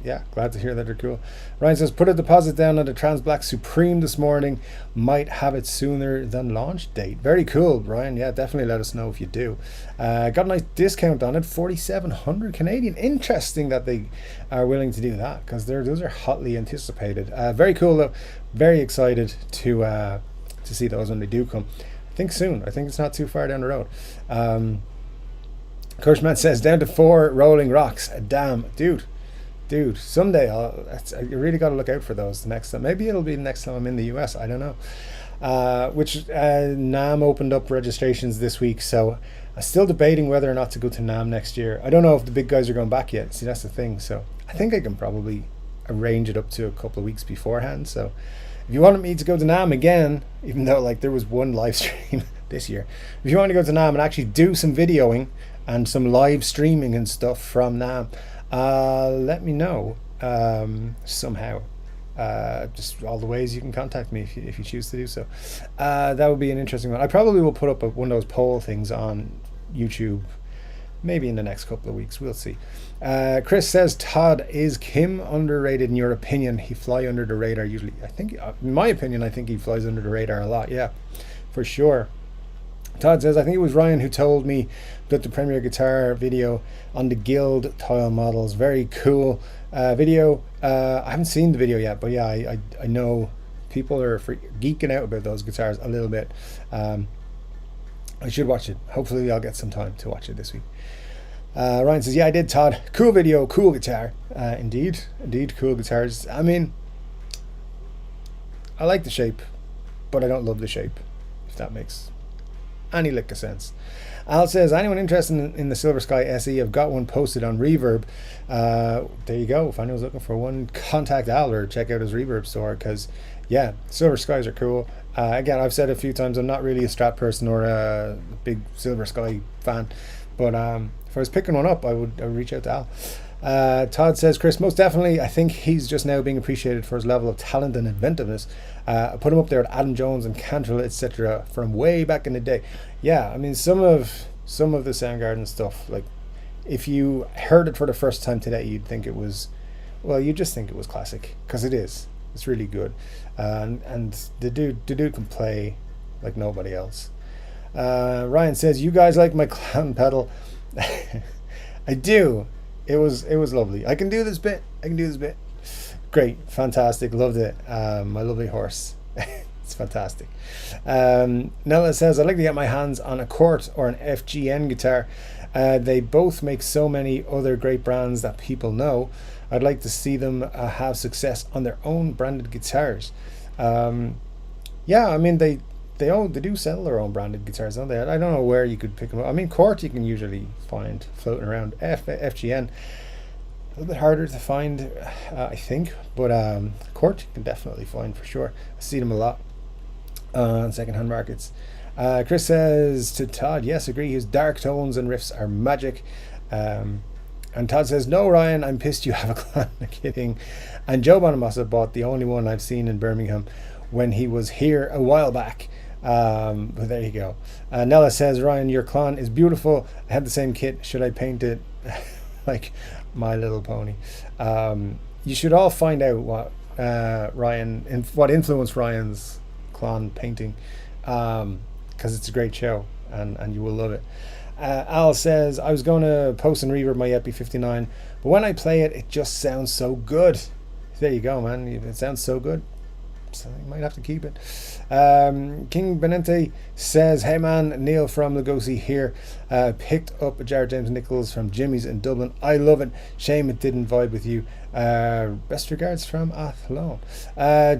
yeah, glad to hear that they're cool. Ryan says, put a deposit down on the Trans Black Supreme this morning. Might have it sooner than launch date. Very cool, Ryan. Yeah, definitely let us know if you do. Got a nice discount on it, 4,700 Canadian. Interesting that they are willing to do that because those are hotly anticipated. Very cool though. Very excited to see those when they do come. I think soon. I think it's not too far down the road. Kirschman says, down to 4 Rolling Rocks. Damn, dude, someday you really got to look out for those the next time. Maybe it'll be the next time I'm in the US. I don't know. NAMM opened up registrations this week, so I'm still debating whether or not to go to NAMM next year. I don't know if the big guys are going back yet. See, that's the thing. So I think I can probably arrange it up to a couple of weeks beforehand. So if you wanted me to go to NAMM again, even though like there was one live stream this year, if you want to go to NAMM and actually do some videoing and some live streaming and stuff from NAMM, let me know somehow. Just all the ways you can contact me if you choose to do so. That would be an interesting one. I probably will put up one of those poll things on YouTube maybe in the next couple of weeks. We'll see. Chris says, Todd, is Kim underrated in your opinion? He fly under the radar usually. I think, in my opinion, I think he flies under the radar a lot. Yeah, for sure. Todd says, I think it was Ryan who told me about the Premier Guitar video on the Guild tile models. Very cool video. I haven't seen the video yet, but yeah, I know people are geeking out about those guitars a little bit. I should watch it. Hopefully I'll get some time to watch it this week. Ryan says, yeah, I did, Todd. Cool video, cool guitar. Indeed, cool guitars. I mean, I like the shape, but I don't love the shape, if that makes any lick of sense. Al says, anyone interested in the Silver Sky SE? I've got one posted on Reverb. There you go. If anyone's looking for one, contact Al or check out his Reverb store, because yeah, Silver Skies are cool. Again, I've said a few times, I'm not really a Strat person or a big Silver Sky fan, but if I was picking one up, I would reach out to Al. Todd says, Chris, most definitely, I think he's just now being appreciated for his level of talent and inventiveness. I put him up there with Adam Jones and Cantrell, etc. from way back in the day. Yeah, I mean, some of the Soundgarden stuff, like if you heard it for the first time today, you'd think it was, well, you just think it was classic, because it is. It's really good, and the dude can play like nobody else. Ryan says, you guys like my clown pedal? I do. It was lovely. I can do this bit. Great, fantastic, loved it. My lovely horse. It's fantastic. Nella says, I'd like to get my hands on a Chord or an FGN guitar. They both make so many other great brands that people know. I'd like to see them have success on their own branded guitars. Yeah, I mean, they do sell their own branded guitars, don't they? I don't know where you could pick them up. I mean, Chord you can usually find floating around. FGN, A little bit harder to find, I think, but Court you can definitely find for sure. I see them a lot on secondhand markets. Chris says to Todd, yes, agree, his dark tones and riffs are magic. And Todd says, no, Ryan, I'm pissed you have a clan. Kidding. And Joe Bonamassa bought the only one I've seen in Birmingham when he was here a while back. But there you go. Nella says, Ryan, your clan is beautiful. I had the same kit. Should I paint it like My Little Pony? You should all find out what what influenced Ryan's clan painting, because it's a great show and you will love it. Al says, I was going to post and reverb my Epi 59, but when I play it, it just sounds so good. There you go, man. It sounds so good, so you might have to keep it. King Benente says, hey man, Neil from Lugosi here. Picked up a jar of James Nichols from Jimmy's in Dublin. I love it. Shame it didn't vibe with you. Best regards from Athlone.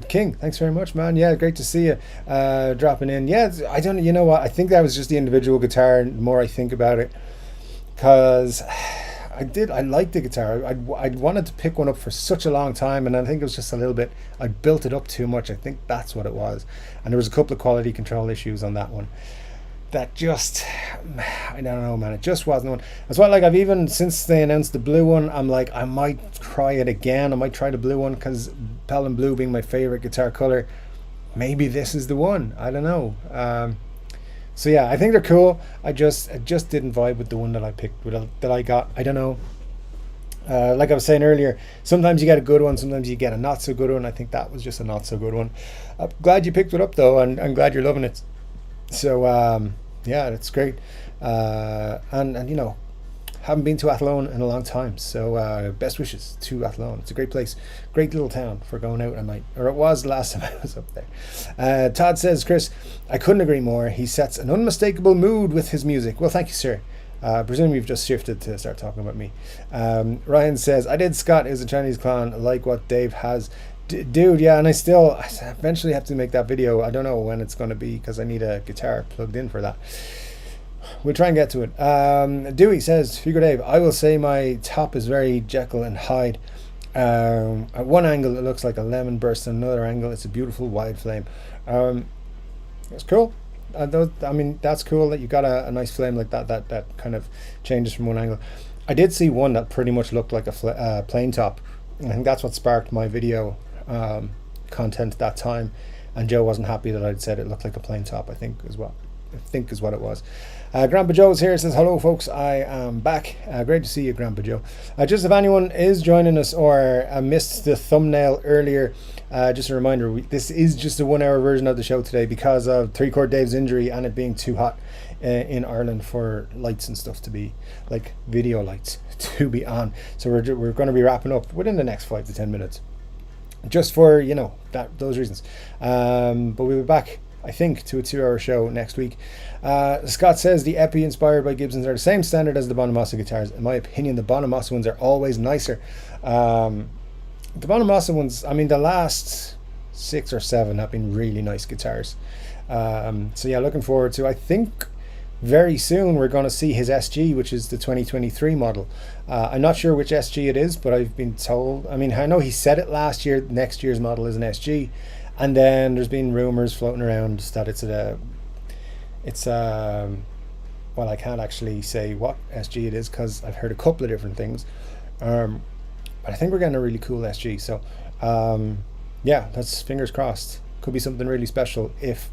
King, thanks very much, man. Yeah, great to see you dropping in. Yeah, I don't, you know what, I think that was just the individual guitar. The more I think about it, because I liked the guitar. I'd wanted to pick one up for such a long time, and I think it was just a little bit, I built it up too much. I think that's what it was. And there was a couple of quality control issues on that one that just, I don't know, man, it just wasn't one. That's why, like, I've even, since they announced the blue one, I'm like, I might try it again. I might try the blue one, because Pelham Blue being my favorite guitar color, maybe this is the one. I don't know. So yeah, I think they're cool. I just didn't vibe with the one that I picked, that I got. I don't know. Like I was saying earlier, sometimes you get a good one, sometimes you get a not so good one. I think that was just a not so good one. I'm glad you picked it up though, and I'm glad you're loving it. So yeah, that's great. And you know, haven't been to Athlone in a long time, so best wishes to Athlone. It's a great place, great little town for going out at night, or it was the last time I was up there. Todd says, Chris, I couldn't agree more. He sets an unmistakable mood with his music. Well, thank you, sir. Presume you've just shifted to start talking about me. Ryan says, I did Scott is a Chinese clan, like what Dave has. Dude, yeah, and I eventually have to make that video. I don't know when it's going to be, because I need a guitar plugged in for that. We'll try and get to it. Dewey says, Figure Dave, I will say my top is very Jekyll and Hyde. At one angle it looks like a lemon burst, at another angle it's a beautiful wide flame. It's cool. I mean, that's cool that you got a nice flame like that kind of changes from one angle. I did see one that pretty much looked like a plain top. I think that's what sparked my video content that time, and Joe wasn't happy that I'd said it looked like a plain top. I think is what it was. Grandpa Joe's here, says hello folks, I am back. Great to see you, Grandpa Joe. Just if anyone is joining us or missed the thumbnail earlier, just a reminder, this is just a 1 hour version of the show today because of Chord Dave's injury and it being too hot in Ireland for lights and stuff to be, like video lights, to be on. So we're going to be wrapping up within the next 5 to 10 minutes, just for, you know, those reasons. But we'll be back, I think, to a 2 hour show next week. Scott says the Epi inspired by Gibsons are the same standard as the Bonamassa guitars. In my opinion, the Bonamassa ones are always nicer. The Bonamassa ones, I mean, the last 6 or 7 have been really nice guitars. So yeah, looking forward to, I think very soon we're going to see his SG, which is the 2023 model. I'm not sure which SG it is, but I've been told, I mean, I know he said it last year, next year's model is an SG. And then there's been rumors floating around that well, I can't actually say what SG it is because I've heard a couple of different things. But I think we're getting a really cool SG. So yeah, that's fingers crossed. Could be something really special if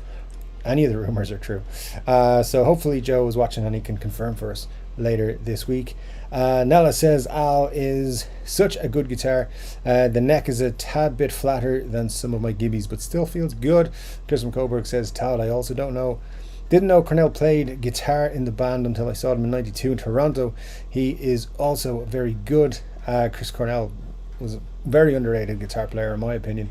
any of the rumors are true. So hopefully Joe is watching and he can confirm for us later this week. Nella says Al is such a good guitar. The neck is a tad bit flatter than some of my Gibbies, but still feels good. Chris from Coburg says, Todd, I also didn't know Cornell played guitar in the band until I saw him in '92 in Toronto. He is also very good. Chris Cornell was a very underrated guitar player in my opinion.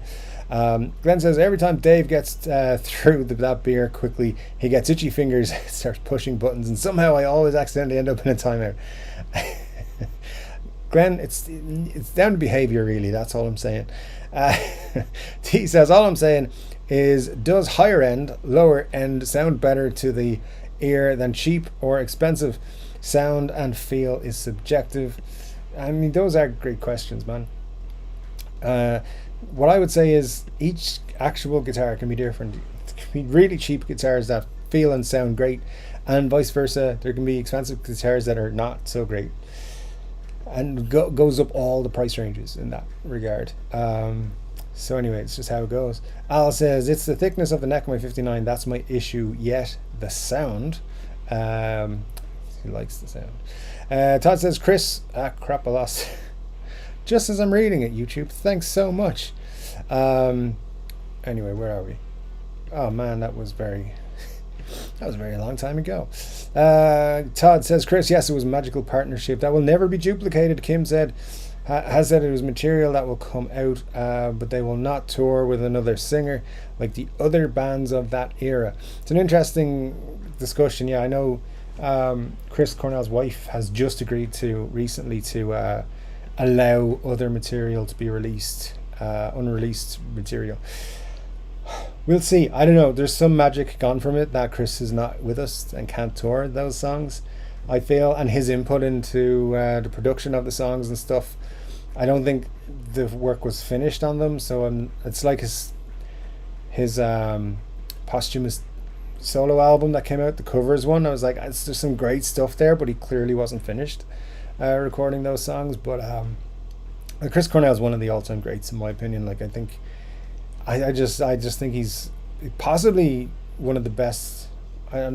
Glenn says every time Dave gets through that beer quickly, he gets itchy fingers, starts pushing buttons, and somehow I always accidentally end up in a timeout. Glenn, it's down to behavior really, that's all I'm saying. He says all I'm saying is, does higher end, lower end sound better to the ear than cheap or expensive? Sound and feel is subjective. I mean, those are great questions, man. Uh, what I would say is each actual guitar can be different. It can be really cheap guitars that feel and sound great, and vice versa. There can be expensive guitars that are not so great, and goes up all the price ranges in that regard. So anyway, it's just how it goes. Al says it's the thickness of the neck of my 59. That's my issue. Yet the sound. He likes the sound. Todd says Chris. Crap, I lost. Just as I'm reading it, YouTube. Thanks so much. Anyway, where are we? Oh man, that was very long time ago. Todd says, Chris, yes, it was a magical partnership that will never be duplicated. Kim said, has said it was material that will come out, but they will not tour with another singer like the other bands of that era. It's an interesting discussion. Yeah, I know Chris Cornell's wife has just agreed recently to allow other material to be released, unreleased material. We'll see. I don't know. There's some magic gone from it that Chris is not with us and can't tour those songs, I feel, and his input into the production of the songs and stuff. I don't think the work was finished on them, so it's like his posthumous solo album that came out, the covers one. I was like, there's some great stuff there, but he clearly wasn't finished recording those songs. But Chris Cornell is one of the all-time greats in my opinion. Like, I think I just think he's possibly one of the best. I don't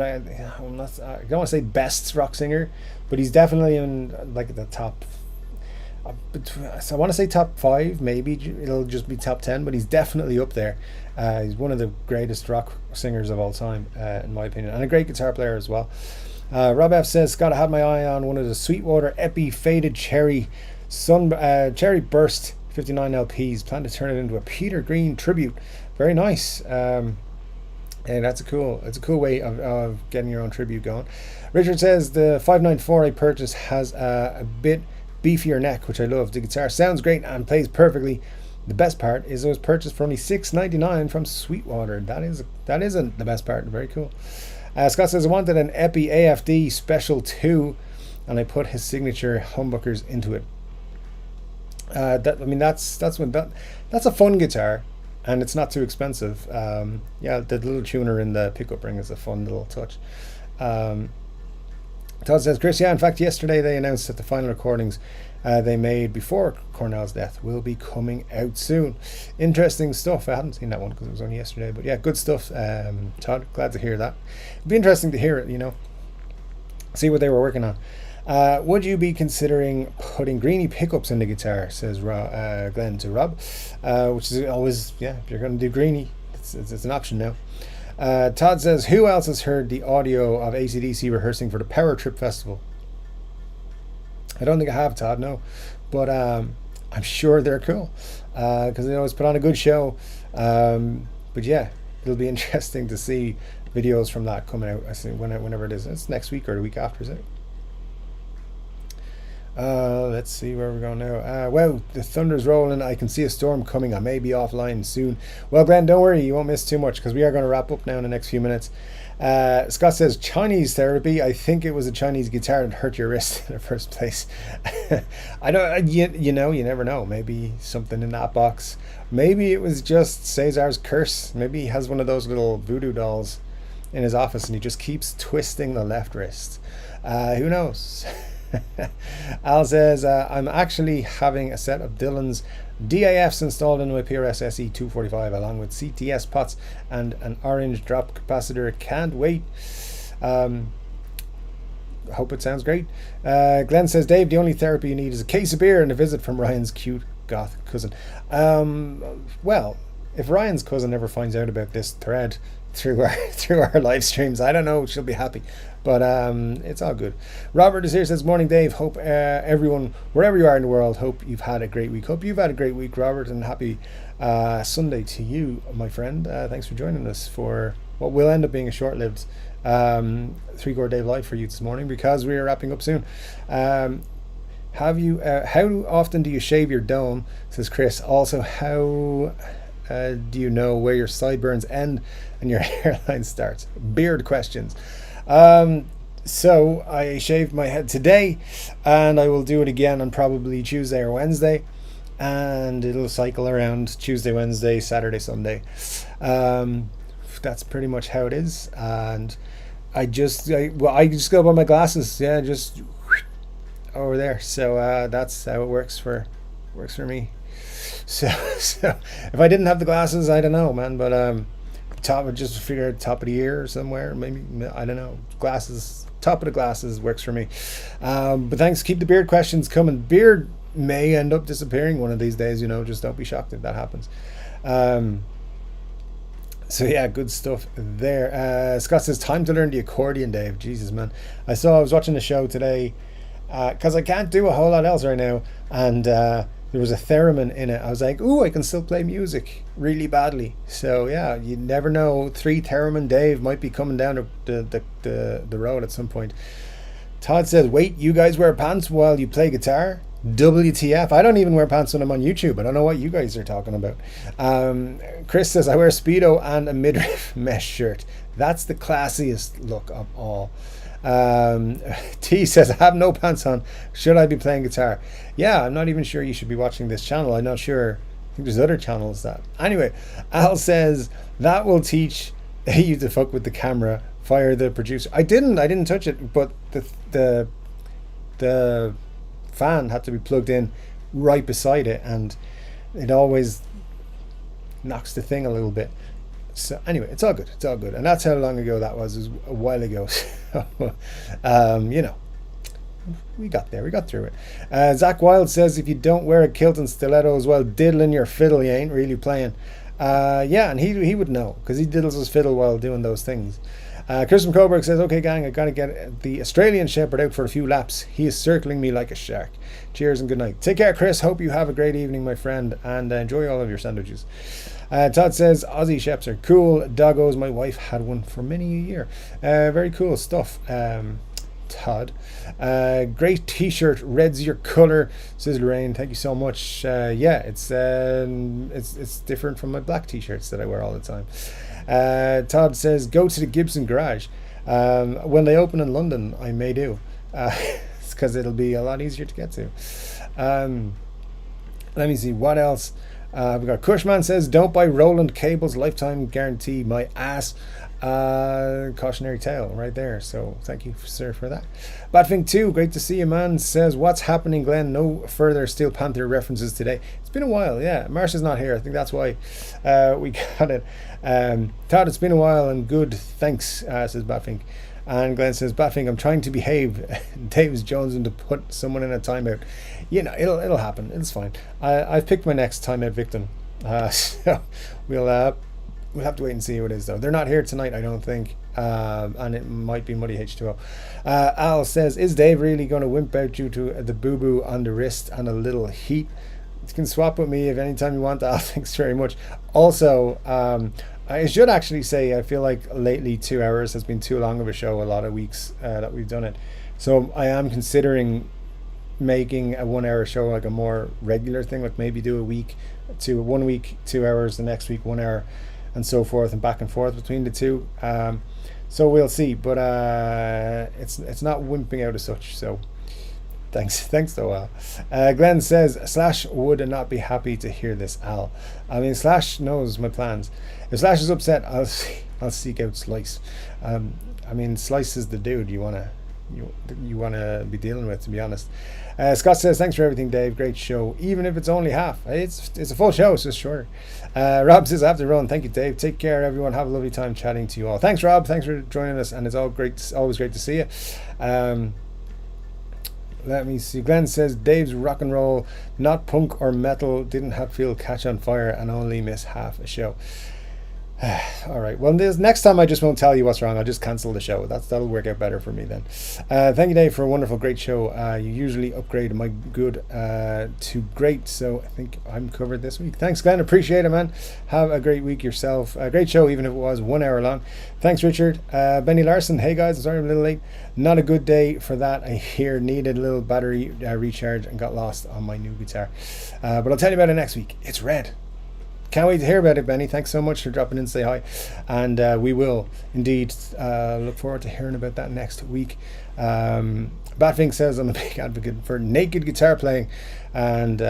want to say best rock singer, but he's definitely in like the top. So I want to say top 5, maybe it'll just be top 10, but he's definitely up there. He's one of the greatest rock singers of all time, in my opinion, and a great guitar player as well. Rob F says, Scott, I had my eye on one of the Sweetwater Epi Faded Cherry Cherry Burst 59 LPs. Plan to turn it into a Peter Green tribute. Very nice. And it's a cool way of getting your own tribute going. Richard says the 594 I purchased has a bit beefier neck, which I love. The guitar sounds great and plays perfectly. The best part is it was purchased for only $6.99 from Sweetwater. That isn't the best part. Very cool. Scott says I wanted an Epi AFD Special 2, and I put his signature humbuckers into it. That's a fun guitar, and it's not too expensive. The little tuner in the pickup ring is a fun little touch. Todd says, Chris, in fact, yesterday they announced that the final recordings they made before Cornell's death will be coming out soon. Interesting stuff. I hadn't seen that one because it was only yesterday, but yeah, good stuff. Todd, glad to hear that. It'd be interesting to hear it, see what they were working on. Would you be considering putting greeny pickups in the guitar, says Glenn to Rob, which is always, if you're going to do greeny, it's an option now. Todd says, who else has heard the audio of AC/DC rehearsing for the Power Trip Festival? I don't think I have, Todd, no, but I'm sure they're cool because they always put on a good show. But yeah, it'll be interesting to see videos from that coming out. I think whenever it is. It's next week or the week after, is it? Let's see where we're going now. Wow, the thunder's rolling. I can see a storm coming. I may be offline soon. Well, Glenn, don't worry, you won't miss too much because we are going to wrap up now in the next few minutes. Scott says Chinese therapy. I think it was a Chinese guitar that hurt your wrist in the first place. I don't. You never know. Maybe something in that box. Maybe it was just Cesar's curse. Maybe he has one of those little voodoo dolls in his office and he just keeps twisting the left wrist. Who knows? Al says, I'm actually having a set of Dylan's DAFs installed in my PRS SE 245 along with CTS pots and an orange drop capacitor. Can't wait. Hope it sounds great. Glenn says, Dave, the only therapy you need is a case of beer and a visit from Ryan's cute goth cousin. Well, if Ryan's cousin ever finds out about this thread through our live streams, I don't know, she'll be happy, but it's all good. Robert is here, says, morning Dave, hope everyone wherever you are in the world, hope you've had a great week. Hope you've had a great week, Robert, and happy Sunday to you, my friend. Thanks for joining us for what will end up being a short-lived 3 Chord Dave live for you this morning because we are wrapping up soon. How often do you shave your dome, says Chris. Also, how do you know where your sideburns end and your hairline starts? Beard questions. So I shaved my head today, and I will do it again on probably Tuesday or Wednesday, and it'll cycle around Tuesday, Wednesday, Saturday, Sunday. Um, that's pretty much how it is. And I just go by my glasses. Yeah, just over there. So that's how it works for me. So, so if I didn't have the glasses, I don't know, man. But top, I just figure top of the year or somewhere, maybe, I don't know. Glasses, top of the glasses works for me. But thanks. Keep the beard questions coming. Beard may end up disappearing one of these days. Just don't be shocked if that happens. Um, so yeah, good stuff there. Scott says, time to learn the accordion, Dave. Jesus, man. I was watching the show today because I can't do a whole lot else right now, and there was a theremin in it. I was like, ooh, I can still play music really badly. So yeah, you never know. 3 theremin Dave might be coming down the road at some point. Todd says, wait, you guys wear pants while you play guitar? WTF. I don't even wear pants when I'm on YouTube. I don't know what you guys are talking about. Chris says, I wear Speedo and a midriff mesh shirt. That's the classiest look of all. T says, I have no pants on. Should I be playing guitar? Yeah, I'm not even sure you should be watching this channel. I'm not sure. I think there's other channels that. Anyway, Al says, that will teach you to fuck with the camera. Fire the producer. I didn't touch it, but the fan had to be plugged in right beside it, and it always knocks the thing a little bit. So anyway, it's all good, and that's how long ago that was. It was a while ago. So, we got through it. Zach Wild says, if you don't wear a kilt and stilettos while diddling your fiddle, you ain't really playing. Yeah, and he would know, because he diddles his fiddle while doing those things. Chris from Coburg says, okay gang, I gotta get the Australian Shepherd out for a few laps. He is circling me like a shark. Cheers and good night. Take care, Chris. Hope you have a great evening, my friend, and enjoy all of your sandwiches. Todd says, Aussie Sheps are cool. Doggos, my wife had one for many a year. Very cool stuff, Todd. Great t-shirt, red's your color, says Lorraine. Thank you so much. Yeah, it's different from my black t-shirts that I wear all the time. Todd says, go to the Gibson garage. When they open in London, I may do. It's because it'll be a lot easier to get to. Let me see what else. We've got Cushman says, don't buy Roland cables, lifetime guarantee, my ass. Cautionary tale right there. So thank you, sir, for that. Badfink 2, great to see you, man. Says, what's happening, Glenn? No further Steel Panther references today. It's been a while. Yeah, Marsha's not here. I think that's why we got it. Todd, it's been a while and good, thanks, says Badfink. And Glenn says, Batfink, I'm trying to behave. Dave's jonesing to put someone in a timeout. It'll happen. It's fine. I've picked my next timeout victim. So we'll have to wait and see who it is, though. They're not here tonight, I don't think. And it might be Muddy H2O. Al says, is Dave really going to wimp out due to the boo-boo on the wrist and a little heat? You can swap with me if anytime you want, Al. Thanks very much. Also, I should actually say, I feel like lately 2 hours has been too long of a show, a lot of weeks that we've done it. So I am considering making a 1 hour show like a more regular thing, like maybe do 1 week 2 hours, the next week 1 hour, and so forth, and back and forth between the two. So we'll see, but it's not wimping out as such. So thanks though, Al. Glenn says, Slash would not be happy to hear this, Al. I mean, Slash knows my plans. If Slash is upset, I'll seek out Slice. I mean, Slice is the dude you wanna be dealing with, to be honest. Scott says, thanks for everything, Dave. Great show, even if it's only half. It's a full show, it's just shorter. Rob says, I have to run. Thank you, Dave. Take care, everyone. Have a lovely time chatting to you all. Thanks, Rob. Thanks for joining us, and it's always great to see you. Let me see. Glenn says, Dave's rock and roll, not punk or metal, didn't feel catch on fire and only miss half a show. All right. Well, next time I just won't tell you what's wrong. I'll just cancel the show. That'll work out better for me then. Thank you, Dave, for a wonderful, great show. You usually upgrade my good to great, so I think I'm covered this week. Thanks, Glenn. Appreciate it, man. Have a great week yourself. A great show, even if it was 1 hour long. Thanks, Richard. Benny Larson. Hey, guys. I'm sorry I'm a little late. Not a good day for that. I hear needed a little battery recharge and got lost on my new guitar. But I'll tell you about it next week. It's red. Can't wait to hear about it, Benny. Thanks so much for dropping in to say hi. And we will indeed look forward to hearing about that next week. Batfink says I'm a big advocate for naked guitar playing, and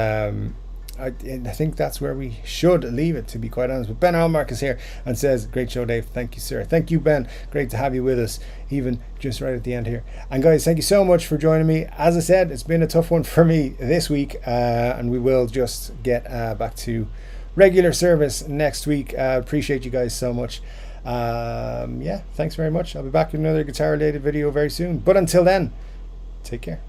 I think that's where we should leave it, to be quite honest. But Ben Allmark is here and says, great show, Dave. Thank you, sir. Thank you, Ben. Great to have you with us, even just right at the end here. And guys, thank you so much for joining me. As I said, it's been a tough one for me this week, and we will just get back to regular service next week. Appreciate you guys so much. Yeah, thanks very much. I'll be back with another guitar related video very soon. But until then, take care.